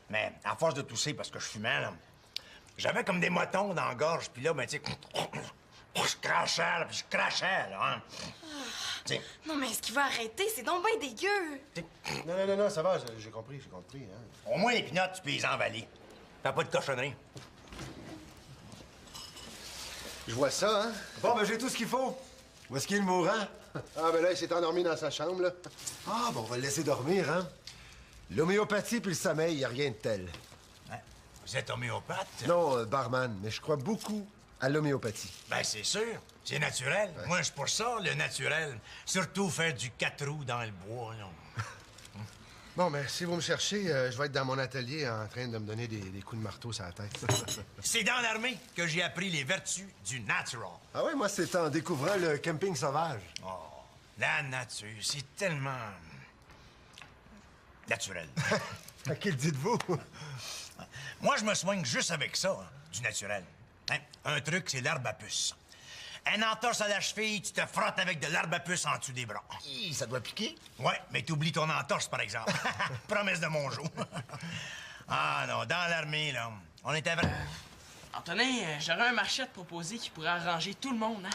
Mais à force de tousser parce que je fumais, là, j'avais comme des motons dans la gorge. Puis là, ben, tu sais, je crachais, là, puis je crachais, là, hein. T'sais, Non, mais est-ce qu'il va arrêter? C'est donc bien dégueu. Non, ça va, j'ai compris, hein. au moins, les pinottes, tu peux les envaler. Fais pas de cochonnerie. Je vois ça, hein? Bon, ben j'ai tout ce qu'il faut. Où est-ce qu'il est le mourant? Ah, ben là, il s'est endormi dans sa chambre, là. Ah, bon, on va le laisser dormir, hein? L'homéopathie puis le sommeil, y a rien de tel. Hein? Vous êtes homéopathe? Non, barman, mais je crois beaucoup à l'homéopathie. Ben, c'est sûr. C'est naturel. Ouais. Moi, je suis pour ça, le naturel. Surtout faire du 4 roues dans le bois, là. Bon, mais si vous me cherchez, je vais être dans mon atelier en train de me donner des coups de marteau sur la tête. C'est dans l'armée que j'ai appris les vertus du natural. Ah ouais, moi, c'est en découvrant le camping sauvage. Oh, la nature, c'est tellement... naturel. À qui le dites-vous? Moi, je me soigne juste avec ça, hein, du naturel. Hein? Un truc, c'est l'herbe à puce. Un entorse à la cheville, tu te frottes avec de l'herbe à puce en dessous des bras. Hi, ça doit piquer? Ouais, mais t'oublies ton entorse, par exemple. Promesse de mon jour. Ah non, dans l'armée, là, on était vraiment... Antonin, j'aurais un marché à te proposer qui pourrait arranger tout le monde, hein?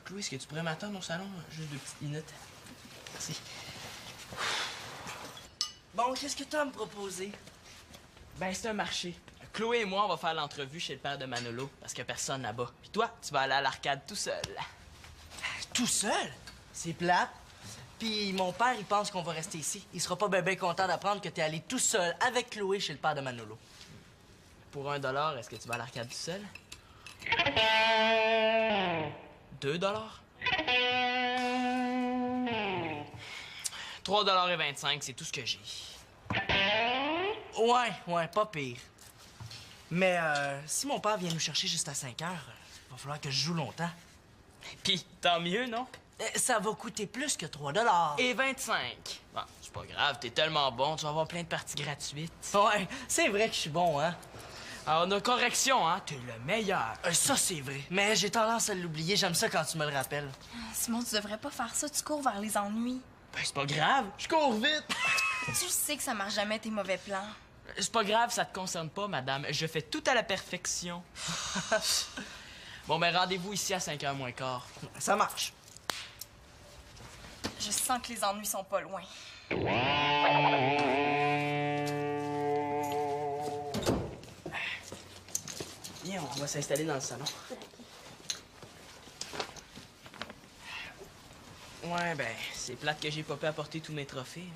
Chloé, est-ce que tu pourrais m'attendre au salon? Juste 2 petites minutes. Merci. Bon, qu'est-ce que t'as à me proposer? Ben, c'est un marché. Chloé et moi, on va faire l'entrevue chez le père de Manolo, parce qu'il y a personne là-bas. Puis toi, tu vas aller à l'arcade tout seul. Tout seul? C'est plate. Puis mon père, il pense qu'on va rester ici. Il sera pas ben content d'apprendre que t'es allé tout seul avec Chloé chez le père de Manolo. Pour $1, est-ce que tu vas à l'arcade tout seul? 2 $? 3,25 $, c'est tout ce que j'ai. Ouais, pas pire. Mais si mon père vient nous chercher juste à 5 heures, il va falloir que je joue longtemps. Pis, tant mieux, non? Ça va coûter plus que 3 Et 25. Bon, c'est pas grave, t'es tellement bon, tu vas avoir plein de parties gratuites. Ouais, c'est vrai que je suis bon, hein? Alors, nos corrections, hein, t'es le meilleur. Ça, c'est vrai. Mais j'ai tendance à l'oublier. J'aime ça quand tu me le rappelles. Simon, tu devrais pas faire ça. Tu cours vers les ennuis. Ben, c'est pas grave, je cours vite. Tu sais que ça marche jamais tes mauvais plans. C'est pas grave, ça te concerne pas, madame. Je fais tout à la perfection. Bon, ben, rendez-vous ici à 5h moins quart. Ça marche. Je sens que les ennuis sont pas loin. Viens, on va s'installer dans le salon. Ouais, ben, c'est plate que j'ai pas pu apporter tous mes trophées.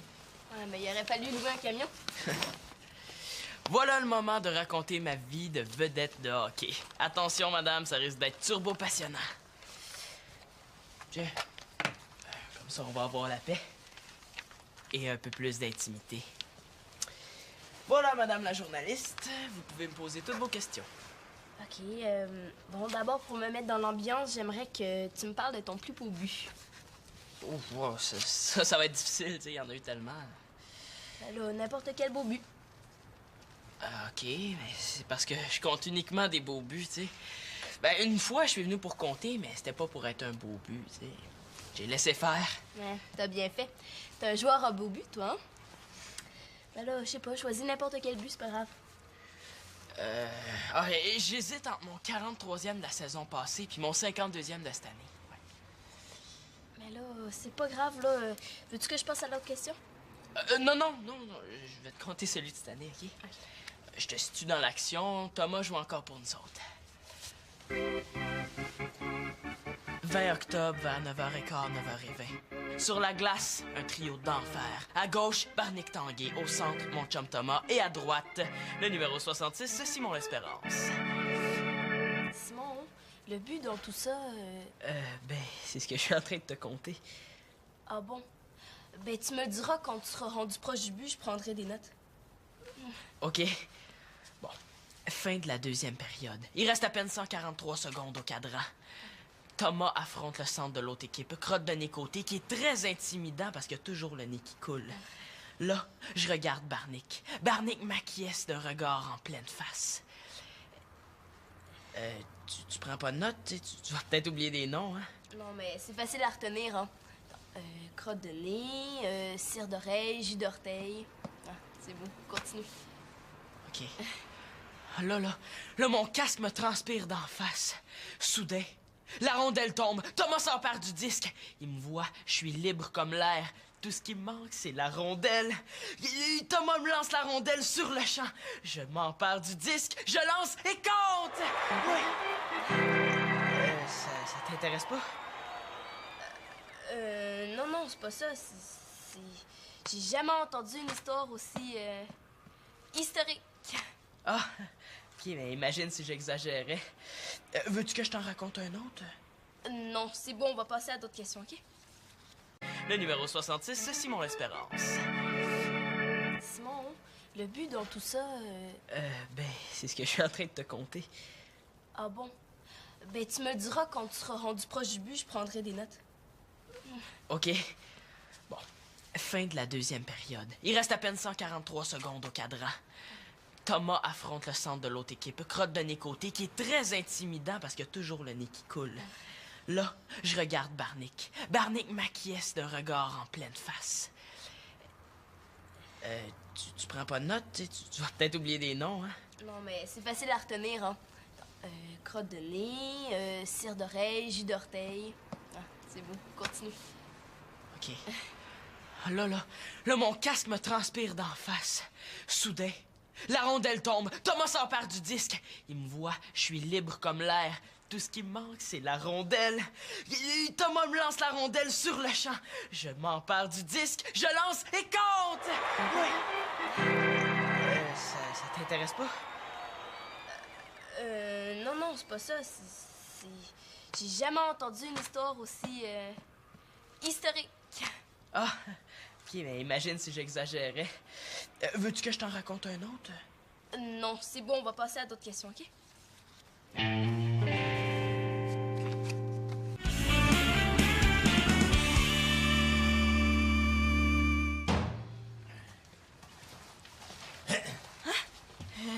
Ouais, mais il aurait fallu louer un camion. Voilà le moment de raconter ma vie de vedette de hockey. Attention, madame, ça risque d'être turbo passionnant. Tiens, comme ça, on va avoir la paix. Et un peu plus d'intimité. Voilà, madame la journaliste, vous pouvez me poser toutes vos questions. OK, bon, d'abord, pour me mettre dans l'ambiance, j'aimerais que tu me parles de ton plus beau but. Oh, wow, ça va être difficile, tu sais, il y en a eu tellement. Ben là, n'importe quel beau but. OK, mais c'est parce que je compte uniquement des beaux buts, tu sais. Ben, une fois, je suis venu pour compter, mais c'était pas pour être un beau but, tu sais. J'ai laissé faire. Ouais, t'as bien fait. T'es un joueur à beau but, toi, hein? Ben là, je sais pas, choisis n'importe quel but, c'est pas grave. J'hésite entre mon 43e de la saison passée puis mon 52e de cette année. Mais là, c'est pas grave, là. Veux-tu que je passe à l'autre question? Non, je vais te compter celui de cette année, OK? Je te situe dans l'action. Thomas joue encore pour nous autres. 20 octobre vers 9h15, 9h20. Sur la glace, un trio d'enfer. À gauche, Barnick Tanguay. Au centre, mon chum Thomas. Et à droite, le numéro 66, Simon L'Espérance. Simon, le but dans tout ça... Ben, c'est ce que je suis en train de te compter. Ah bon? Ben, tu me le diras quand tu seras rendu proche du but, je prendrai des notes. OK. Bon. Fin de la deuxième période. Il reste à peine 143 secondes au cadran. Thomas affronte le centre de l'autre équipe, crotte de nez côté, qui est très intimidant parce qu'il y a toujours le nez qui coule. Là, je regarde Barnick. Barnick m'acquiesce d'un regard en pleine face. Tu prends pas de notes, tu vas peut-être oublier des noms, hein? Non, mais c'est facile à retenir, hein. Crotte de nez, cire d'oreille, jus d'orteil. Ah, c'est beau. Continue. OK. Là, mon casque me transpire d'en face. Soudain, la rondelle tombe. Thomas s'empare du disque. Il me voit, je suis libre comme l'air. Tout ce qui me manque, c'est la rondelle. Thomas me lance la rondelle sur le champ. Je m'empare du disque, je lance et compte! Ouais. Ça t'intéresse pas? Non, c'est pas ça. J'ai jamais entendu une histoire aussi historique. Ah, OK, mais imagine si j'exagérais. Veux-tu que je t'en raconte un autre? Non, c'est bon, on va passer à d'autres questions, OK? Le numéro 66, c'est Simon Espérance. Simon, le but dans tout ça... C'est ce que je suis en train de te conter. Ah bon? Ben, tu me le diras quand tu seras rendu proche du but, je prendrai des notes. OK. Bon, fin de la deuxième période. Il reste à peine 143 secondes au cadran. Thomas affronte le centre de l'autre équipe, crotte de nez côté, qui est très intimidant parce qu'il y a toujours le nez qui coule. Là, je regarde Barnick. Barnick m'acquiesce d'un regard en pleine face. Tu prends pas de notes? Tu vas peut-être oublier des noms, hein? Non, mais c'est facile à retenir, hein. Crotte de nez, cire d'oreille, jus d'orteil. Ah, c'est beau. Continue. OK. Là, mon casque me transpire d'en face. Soudain, la rondelle tombe. Thomas s'empare du disque. Il me voit, je suis libre comme l'air. Tout ce qui me manque, c'est la rondelle. Thomas me lance la rondelle sur le champ. Je m'empare du disque, je lance et compte! Ouais. Ça t'intéresse pas? Non, c'est pas ça. J'ai jamais entendu une histoire aussi historique. Ah, OK, mais imagine si j'exagérais. Veux-tu que je t'en raconte un autre? Non, c'est bon, on va passer à d'autres questions, OK?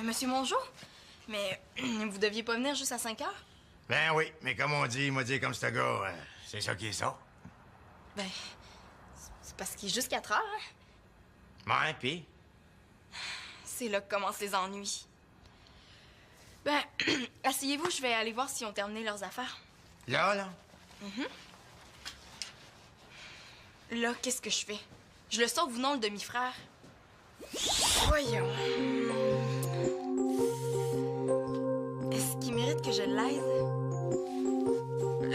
Monsieur Mongeau? Mais vous deviez pas venir juste à 5 heures? Ben oui, mais comme on dit, moi dire comme ce gars, c'est ça qui est ça. Ben, c'est parce qu'il est juste 4 heures, hein? Ouais, pis? C'est là que commencent les ennuis. Ben, asseyez-vous, je vais aller voir s'ils ont terminé leurs affaires. Là? Là, qu'est-ce que je fais? Je le sauve ou non, le demi-frère? Voyons. Est-ce qu'il mérite que je l'aide?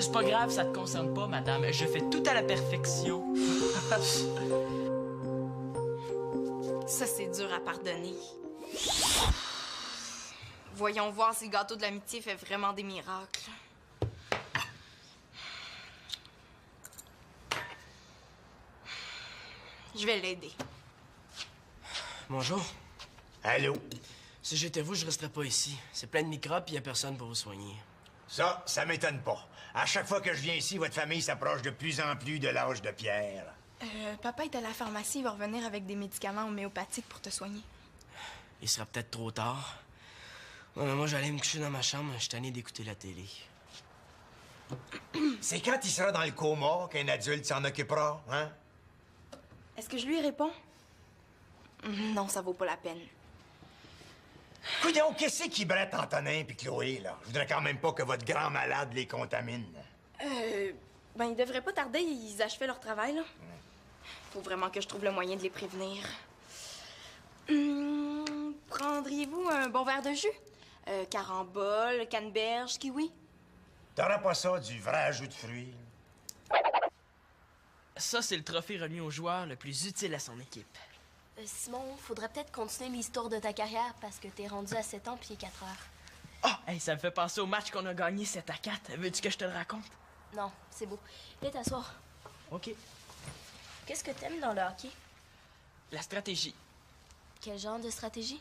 C'est pas grave, ça te concerne pas, madame. Je fais tout à la perfection. Ça, c'est dur à pardonner. Voyons voir si le gâteau de l'amitié fait vraiment des miracles. Je vais l'aider. Bonjour. Allô? Si j'étais vous, je resterais pas ici. C'est plein de microbes et y a personne pour vous soigner. Ça m'étonne pas. À chaque fois que je viens ici, votre famille s'approche de plus en plus de l'âge de pierre. Papa est à la pharmacie, il va revenir avec des médicaments homéopathiques pour te soigner. Il sera peut-être trop tard. Ouais, mais moi, j'allais me coucher dans ma chambre. Je suis tanné d'écouter la télé. C'est quand il sera dans le coma qu'un adulte s'en occupera, hein? Est-ce que je lui réponds? Non, ça vaut pas la peine. Coudonc, qu'est-ce qui brette Antonin puis Chloé, là? Je voudrais quand même pas que votre grand malade les contamine. Ben, ils devraient pas tarder, ils achevaient leur travail, là. Faut vraiment que je trouve le moyen de les prévenir. Prendriez-vous un bon verre de jus? Carambole, canneberge, kiwi? T'auras pas ça, du vrai jus de fruits? Ça, c'est le trophée remis au joueur le plus utile à son équipe. Simon, faudrait peut-être continuer l'histoire de ta carrière parce que t'es rendu à 7 ans puis 4 heures. Ah, hey, ça me fait penser au match qu'on a gagné 7-4. Veux-tu que je te le raconte? Non, c'est beau. Viens t'asseoir. OK. Qu'est-ce que t'aimes dans le hockey? La stratégie. Quel genre de stratégie?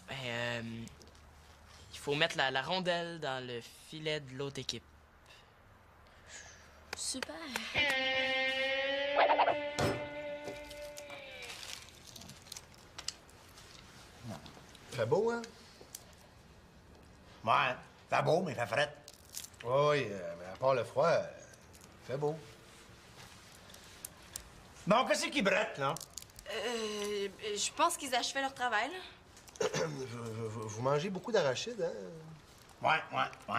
Ben, il faut mettre la rondelle dans le filet de l'autre équipe. Super. Fait beau, hein? Ouais, fait beau, mais fait frette. Oui, mais à part le froid, il fait beau. Bon, qu'est-ce qui brette, là? Je pense qu'ils achevaient leur travail, là. Vous mangez beaucoup d'arachides, hein? Ouais.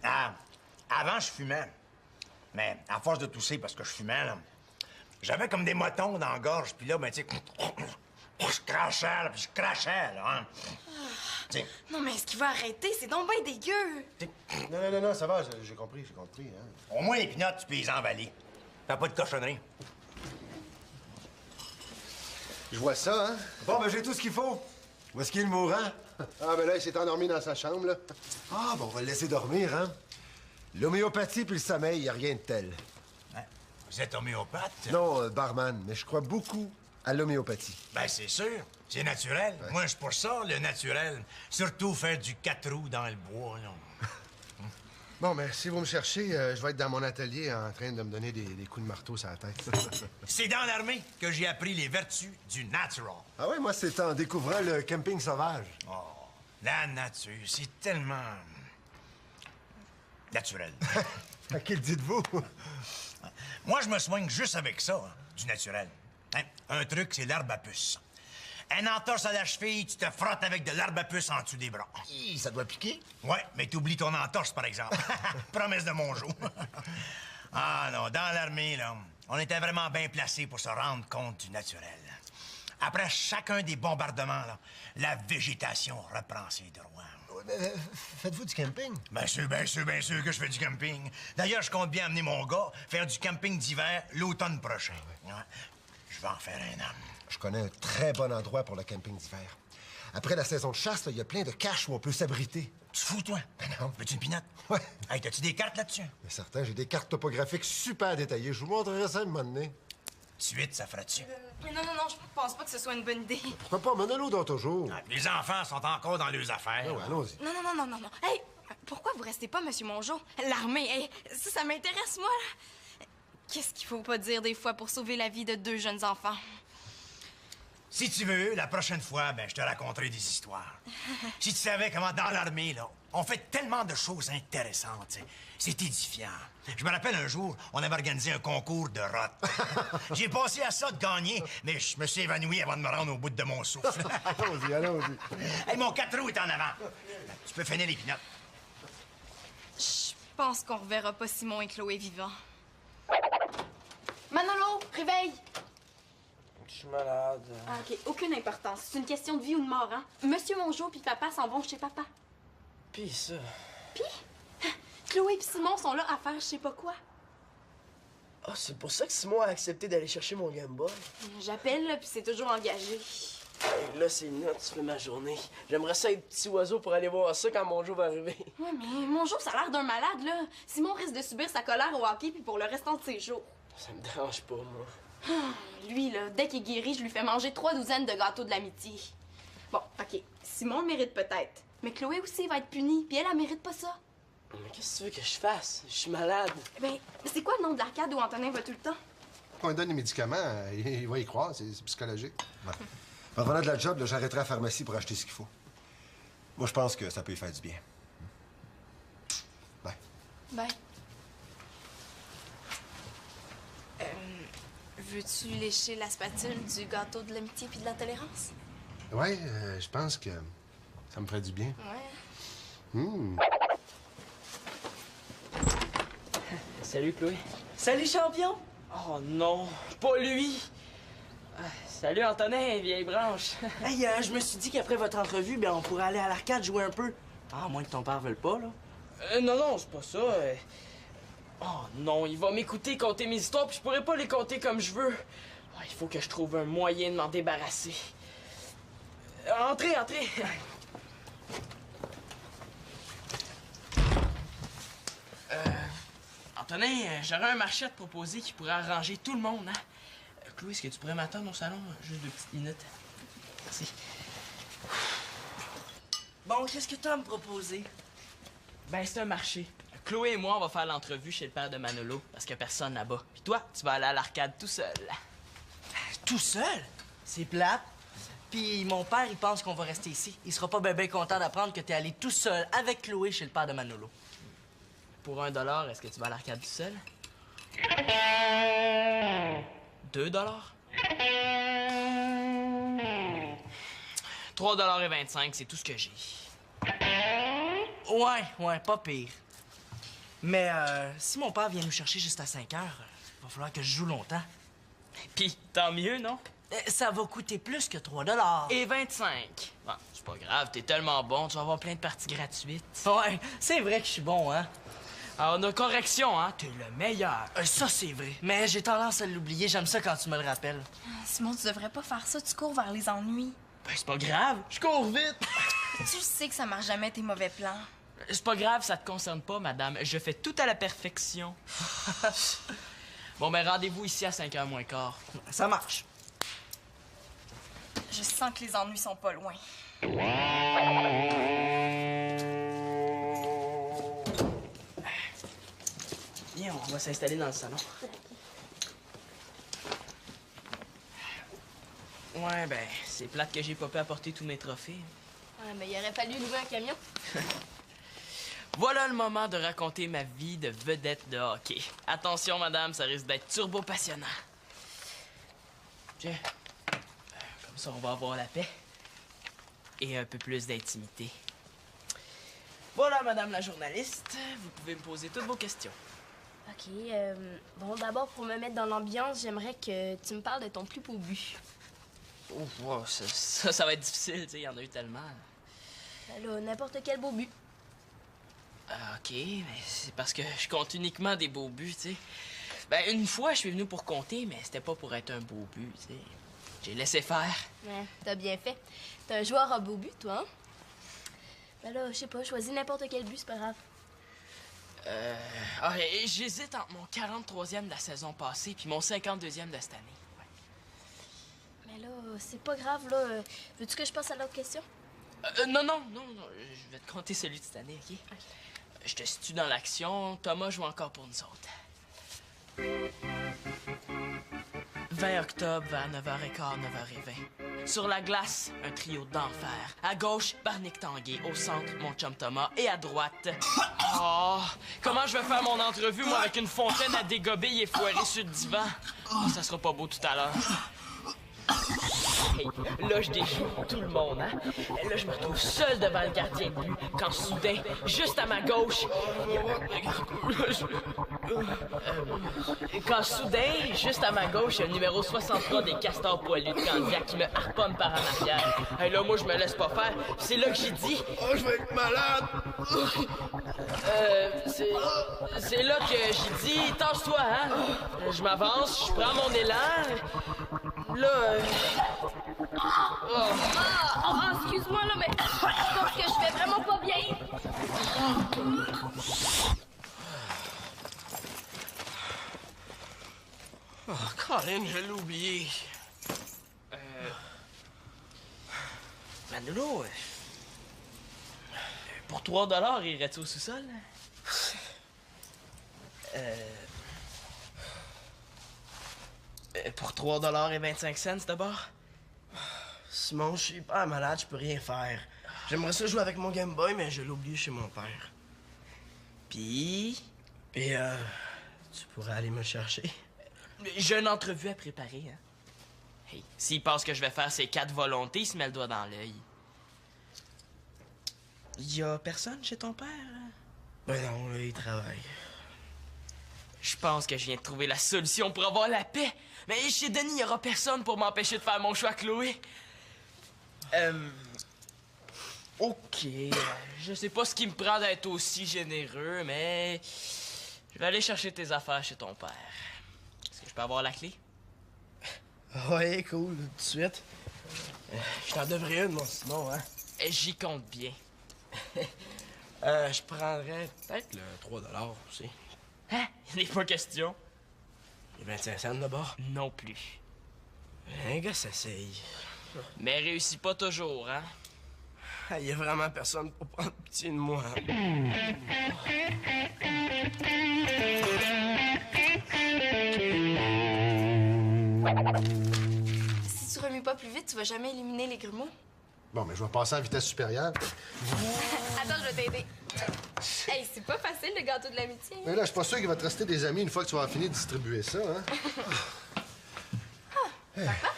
Ah, avant, je fumais. Mais à force de tousser parce que je fumais, là, j'avais comme des motons dans la gorge. Puis là, ben, tu sais, je crachais, là, puis je crachais, là, hein. Non, mais est-ce qu'il va arrêter? C'est donc bien dégueu! Non, ça va, j'ai compris, hein. Au moins, les pinottes, tu peux les emballer. Fais pas de cochonnerie. Je vois ça, hein? Bon, ben j'ai tout ce qu'il faut. Où est-ce qu'il est le mourant? Ah, ben là, il s'est endormi dans sa chambre, là. Ah, bon, on va le laisser dormir, hein? L'homéopathie puis le sommeil, y a rien de tel. Hein? Vous êtes homéopathe? Non, barman, mais je crois beaucoup à l'homéopathie. Ben, c'est sûr. C'est naturel. Ouais. Moi, je suis pour ça, le naturel. Surtout faire du 4 roues dans le bois, là. Bon, mais si vous me cherchez, je vais être dans mon atelier en train de me donner des coups de marteau sur la tête. C'est dans l'armée que j'ai appris les vertus du natural. Ah ouais, moi, c'est en découvrant le camping sauvage. Oh, la nature, c'est tellement... naturel. À qui le dites-vous? Moi, je me soigne juste avec ça, hein, du naturel. Hein? Un truc, c'est l'herbe à puce. Un entorse à la cheville, tu te frottes avec de l'herbe à puce en dessous des bras. Hi, ça doit piquer. Ouais, mais t'oublies ton entorse, par exemple. Promesse de Mongeau. Ah non, dans l'armée, là, on était vraiment bien placés pour se rendre compte du naturel. Après chacun des bombardements, là, la végétation reprend ses droits. Ouais, mais, faites-vous du camping? Bien sûr que je fais du camping. D'ailleurs, je compte bien amener mon gars faire du camping d'hiver l'automne prochain. Ouais. Je vais en faire un an. Je connais un très bon endroit pour le camping d'hiver. Après la saison de chasse, il y a plein de caches où on peut s'abriter. Tu te fous, toi? Ben non. Veux-tu une pinotte? Ouais. Hey, t'as-tu des cartes là-dessus? Mais certain, j'ai des cartes topographiques super détaillées. Je vous montrerai ça un moment donné. Suite, ça fera-tu? Non, je pense pas que ce soit une bonne idée. Pourquoi pas? Menez-le dans toujours. Ah, les enfants sont encore dans leurs affaires. Ah ouais, allons-y. Non. Hey, pourquoi vous restez pas, Monsieur Mongeau? L'armée, hey, ça m'intéresse, moi, là. Qu'est-ce qu'il faut pas dire des fois pour sauver la vie de 2 jeunes enfants? Si tu veux, la prochaine fois, ben, je te raconterai des histoires. Si tu savais comment, dans l'armée, là, on fait tellement de choses intéressantes, tu sais. C'est édifiant. Je me rappelle un jour, on avait organisé un concours de rotte. J'ai passé à ça de gagner, mais je me suis évanoui avant de me rendre au bout de mon souffle. Allons-y. Hey, mon 4 roues est en avant. Tu peux finir les pinottes. Je pense qu'on reverra pas Simon et Chloé vivants. Manolo, réveille! Je suis malade. Ah, OK, aucune importance. C'est une question de vie ou de mort, hein? Monsieur Mongeau puis papa s'en vont chez papa. Pis ça... Puis, Chloé et Simon sont là à faire je sais pas quoi. Ah, c'est pour ça que Simon a accepté d'aller chercher mon Game Boy. J'appelle, là, puis c'est toujours engagé. Hey, là, c'est net, tu fais ma journée. J'aimerais ça être petit oiseau pour aller voir ça quand mon jour va arriver. Ouais, mais Mongeau, ça a l'air d'un malade, là. Simon risque de subir sa colère au hockey puis pour le restant de ses jours. Ça me dérange pas, moi. Lui, là, dès qu'il guérit, je lui fais manger 3 douzaines de gâteaux de l'amitié. Bon, OK, Simon le mérite peut-être. Mais Chloé aussi va être punie, puis elle mérite pas ça. Mais qu'est-ce que tu veux que je fasse? Je suis malade. Ben, c'est quoi le nom de l'arcade où Antonin va tout le temps? Quand on lui donne des médicaments, il va y croire, c'est psychologique. Ouais. En revenant de la job, là, j'arrêterai à la pharmacie pour acheter ce qu'il faut. Moi, je pense que ça peut y faire du bien. Bye. Ben. Veux-tu lécher la spatule du gâteau de l'amitié puis de la tolérance? Ouais, je pense que ça me ferait du bien. Ouais. Salut, Chloé. Salut, champion! Oh non, pas lui! Salut, Antonin, vieille branche. Hey, je me suis dit qu'après votre entrevue, ben, on pourrait aller à l'arcade jouer un peu. Ah, à moins que ton père veuille pas, là. Non, c'est pas ça. Oh non, il va m'écouter conter mes histoires, puis je pourrais pas les conter comme je veux. Oh, il faut que je trouve un moyen de m'en débarrasser. Entrez. Antonin, j'aurais un marché à te proposer qui pourrait arranger tout le monde, hein? Chloé, est-ce que tu pourrais m'attendre au salon? Juste 2 petites minutes. Merci. Bon, qu'est-ce que tu as à me proposer? Ben, c'est un marché. Chloé et moi, on va faire l'entrevue chez le père de Manolo, parce qu'il y a personne là-bas. Puis toi, tu vas aller à l'arcade tout seul. Tout seul? C'est plate. Puis mon père, il pense qu'on va rester ici. Il sera pas ben content d'apprendre que t'es allé tout seul avec Chloé chez le père de Manolo. pour 1$, est-ce que tu vas à l'arcade tout seul? 2$? 3,25$, c'est tout ce que j'ai. Ouais, pas pire. Mais si mon père vient nous chercher juste à 5 heures, il va falloir que je joue longtemps. Pis, tant mieux, non? Ça va coûter plus que 3 Et 25. Bon, c'est pas grave, t'es tellement bon, tu vas avoir plein de parties gratuites. Ouais, c'est vrai que je suis bon, hein? Alors, nos corrections, hein? T'es le meilleur. Ça, c'est vrai. Mais j'ai tendance à l'oublier. J'aime ça quand tu me le rappelles. Simon, tu devrais pas faire ça. Tu cours vers les ennuis. Ben, c'est pas grave, je cours vite. Tu sais que ça marche jamais tes mauvais plans. C'est pas grave, ça te concerne pas, madame. Je fais tout à la perfection. Bon, ben, rendez-vous ici à 5h moins quart. Ça marche. Je sens que les ennuis sont pas loin. Viens, on va s'installer dans le salon. Ouais, ben, c'est plate que j'ai pas pu apporter tous mes trophées. Ouais, mais il aurait fallu louer un camion. Voilà le moment de raconter ma vie de vedette de hockey. Attention, madame, ça risque d'être turbo passionnant. Tiens, comme ça, on va avoir la paix. Et un peu plus d'intimité. Voilà, madame la journaliste, vous pouvez me poser toutes vos questions. OK, bon, d'abord, pour me mettre dans l'ambiance, j'aimerais que tu me parles de ton plus beau but. Ouf, wow, ça va être difficile, tu sais, il y en a eu tellement. Ben là, n'importe quel beau but. OK, mais c'est parce que je compte uniquement des beaux buts, tu sais. Ben, une fois, je suis venu pour compter, mais c'était pas pour être un beau but, tu sais. J'ai laissé faire. Ouais, t'as bien fait. T'es un joueur à beau but, toi, hein? Ben là, je sais pas, choisis n'importe quel but, c'est pas grave. J'hésite entre mon 43e de la saison passée puis mon 52e de cette année. Mais là, c'est pas grave, là. Veux-tu que je passe à l'autre question? Non, je vais te compter celui de cette année, OK? Je te situe dans l'action. Thomas joue encore pour nous autres. 20 octobre vers 9h15, 9h20. Sur la glace, un trio d'enfer. À gauche, Barnick Tanguay. Au centre, mon chum Thomas. Et à droite... Oh! Comment je vais faire mon entrevue, moi, avec une fontaine à dégober et foirée sur le divan? Oh, ça sera pas beau tout à l'heure. Hey, là, je déjoue tout le monde, hein? Là, je me retrouve seul devant le gardien de but, quand soudain, juste à ma gauche... Quand soudain, juste à ma gauche, il y a le numéro 63 des Castors Poilus de Candiac qui me harponne par en arrière. Hey, là, moi, je me laisse pas faire. C'est là que j'ai dit... Oh, je vais être malade! C'est là que j'ai dit... Tasse-toi, hein? Je m'avance, je prends mon élan... Là... Excuse-moi, là, mais je pense que je fais vraiment pas bien. Oh, Colin, je l'ai oublié. Manolo, pour 3$, irais-tu au sous-sol? Pour 3,25$ d'abord? Simon, je suis pas malade, je peux rien faire. J'aimerais ça jouer avec mon Game Boy, mais je l'ai oublié chez mon père. Puis... Puis, tu pourrais aller me chercher. J'ai une entrevue à préparer, hein? Hey, s'il pense que je vais faire ses 4 volontés, il se met le doigt dans l'œil. Y a personne chez ton père? Ben non, là, il travaille. Je pense que je viens de trouver la solution pour avoir la paix. Mais chez Denis, il y aura personne pour m'empêcher de faire mon choix, Chloé. OK. Je sais pas ce qui me prend d'être aussi généreux, mais... Je vais aller chercher tes affaires chez ton père. Est-ce que je peux avoir la clé? Ouais, cool, tout de suite. Je t'en devrais une, mon Simon, hein? J'y compte bien. Je prendrais peut-être le 3$ aussi. Hein? Il n'est pas question. Les 25 cents d'abord? Non plus. Un gars s'essaye. Mais réussit pas toujours, hein? Il y a vraiment personne pour prendre pitié de moi. Si tu remues pas plus vite, tu vas jamais éliminer les grumeaux. Bon, mais je vais passer en vitesse supérieure. Attends, je vais t'aider. Hey, c'est pas facile, le gâteau de l'amitié. Mais là, je suis pas sûr qu'il va te rester des amis une fois que tu vas avoir fini de distribuer ça, hein? Papa,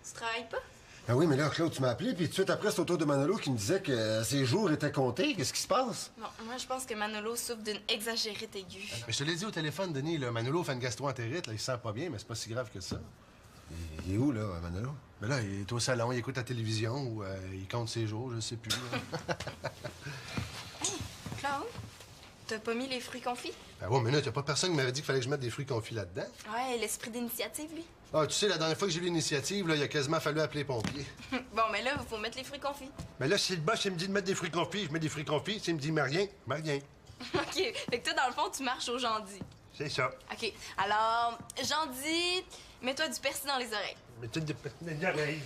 tu travailles pas? Ben oui, mais là, Claude, tu m'as appelé, puis tout de suite après, c'est au tour de Manolo qui me disait que ses jours étaient comptés. Qu'est-ce qui se passe? Bon, moi, je pense que Manolo souffre d'une exagérite aiguë. Mais je te l'ai dit au téléphone, Denis, là, Manolo fait une gastro-entérite, là, il se sent pas bien, mais c'est pas si grave que ça. Il est où, là, Manolo? Mais là, il est au salon, il écoute la télévision ou il compte ses jours, je sais plus. Hey, Claude, t'as pas mis les fruits confits? Ben ouais, mais là, y a pas personne qui m'avait dit qu'il fallait que je mette des fruits confits là-dedans. Ouais, l'esprit d'initiative, lui. Ah, tu sais, la dernière fois que j'ai vu l'initiative, là, il a quasiment fallu appeler les pompiers. Bon, mais là, il faut mettre les fruits confits. Mais là, si le boss, il me dit de mettre des fruits confits, je mets des fruits confits. S'il me dit, mais rien, mais rien. OK, fait que toi, dans le fond, tu marches au Jandy. C'est ça. OK, alors, Jandy, mets-toi du persil dans les oreilles. Mais tu des oreilles.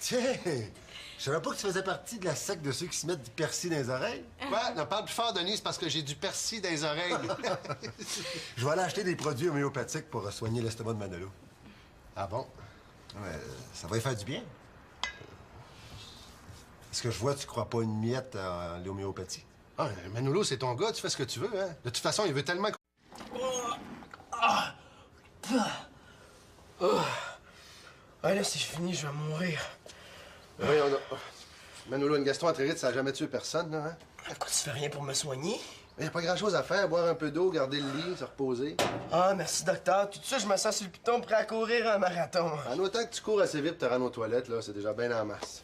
Tiens! Je savais pas que tu faisais partie de la secte de ceux qui se mettent du persil dans les oreilles. Ouais, ne parle plus fort, Denis, c'est parce que j'ai du persil dans les oreilles. Je vais aller acheter des produits homéopathiques pour soigner l'estomac de Manolo. Ah bon? Ouais, ça va y faire du bien. Est-ce que je vois, tu crois pas une miette à l'homéopathie? Ah, Manolo, c'est ton gars, tu fais ce que tu veux, hein? De toute façon, il veut tellement... Ouais, là, c'est fini, je vais mourir. Oui, on a... Manolo, une gastro-entérite, ça a jamais tué personne, là, hein? Pourquoi tu fais rien pour me soigner? Il n'y a pas grand-chose à faire, boire un peu d'eau, garder le lit, se reposer. Ah, merci, docteur. Tout de suite, je me sens sur le piton prêt à courir un marathon. En autant que tu cours assez vite, te rendre aux toilettes, là, c'est déjà bien en masse.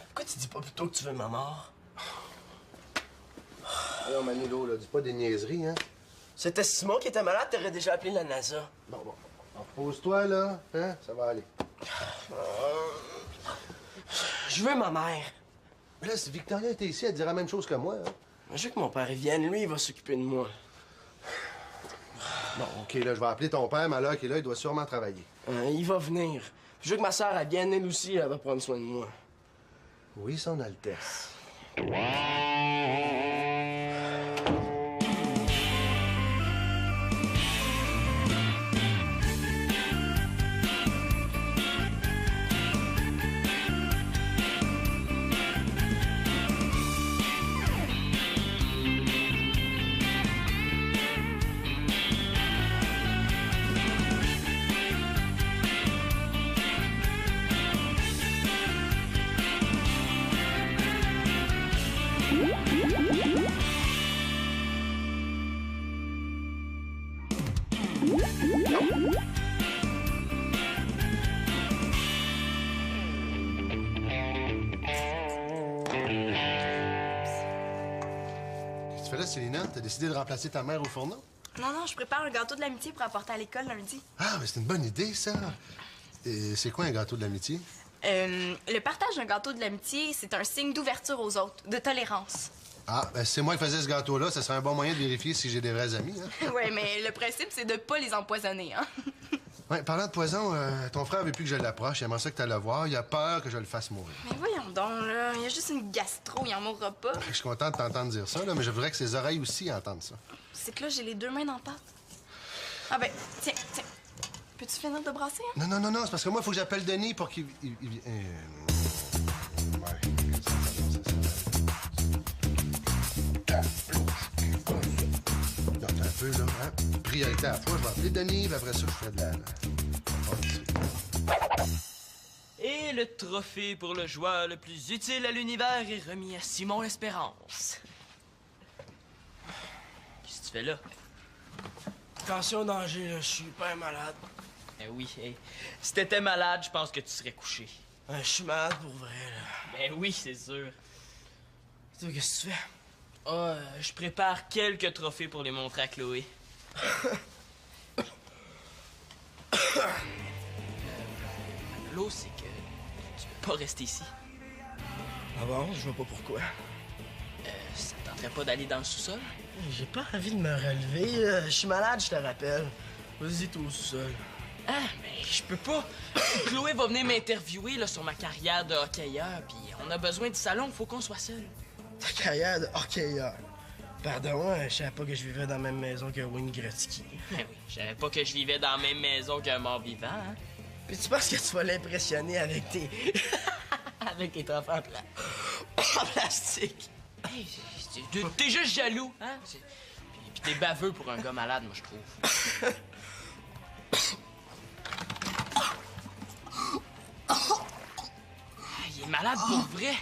Pourquoi tu dis pas plutôt que tu veux ma mort? Alors, Manolo, là, dis pas des niaiseries, hein? C'était Simon qui était malade, t'aurais déjà appelé la NASA. Bon. Repose-toi, là, hein? Ça va aller. Je veux ma mère. Mais là, si Victoria était ici, elle dirait la même chose que moi, hein? Je veux que mon père vienne. Lui, il va s'occuper de moi. Bon, OK, là, je vais appeler ton père, Malheur, qui est là, il doit sûrement travailler. Il va venir. Je veux que ma sœur, elle vienne, elle aussi, elle va prendre soin de moi. Oui, son Altesse. Qu'est-ce que tu fais là, Célina? T'as décidé de remplacer ta mère au fourneau? Non, je prépare un gâteau de l'amitié pour apporter à l'école lundi. Ah, mais c'est une bonne idée, ça. Et c'est quoi un gâteau de l'amitié? Le partage d'un gâteau de l'amitié, c'est un signe d'ouverture aux autres, de tolérance. Ah, ben si c'est moi qui faisais ce gâteau-là, ça serait un bon moyen de vérifier si j'ai des vrais amis, hein? Ouais, mais le principe, c'est de pas les empoisonner, hein? Ouais, parlant de poison, ton frère veut plus que je l'approche. Il aimerait ça que tu le voir. Il a peur que je le fasse mourir. Mais voyons donc, là. Il y a juste une gastro, il en mourra pas. Je suis content de t'entendre dire ça, là, mais je voudrais que ses oreilles aussi entendent ça. C'est que là, j'ai les deux mains dans la pâte. Ah ben, tiens. Peux-tu finir de brasser, hein? Non, c'est parce que moi, il faut que j'appelle Denis pour qu'il... Attends un peu, là, hein? Priorité à la fois, je vais appeler Denis, puis après ça, je fais de la... Et le trophée pour le joueur le plus utile à l'univers est remis à Simon Espérance. Qu'est-ce que tu fais là? Attention au danger, là. Je suis hyper malade. Ben oui, hey. Si t'étais malade, je pense que tu serais couché. Je suis malade pour vrai, là. Ben oui, c'est sûr. Toi, qu'est-ce que tu fais? Ah, je prépare quelques trophées pour les montrer à Chloé. L'eau, c'est que tu peux pas rester ici. Ah bon? Je vois pas pourquoi. Ça te tenterait pas d'aller dans le sous-sol? J'ai pas envie de me relever. Je suis malade, je te rappelle. Vas-y, toi au sous-sol. Ah, mais je peux pas. Chloé va venir m'interviewer là, sur ma carrière de hockeyeur, puis on a besoin du salon, faut qu'on soit seul. Ta carrière de hockeyeur. Pardon, je savais pas que je vivais dans la même maison que Wayne Gretzky. Ben oui, je savais pas que je vivais dans la même maison qu'un mort-vivant, hein? Puis tu penses que tu vas l'impressionner avec tes... avec tes trophées en plastique? Hey, t'es juste jaloux, hein? Puis t'es baveux pour un gars malade, moi, je trouve. Il est malade pour vrai.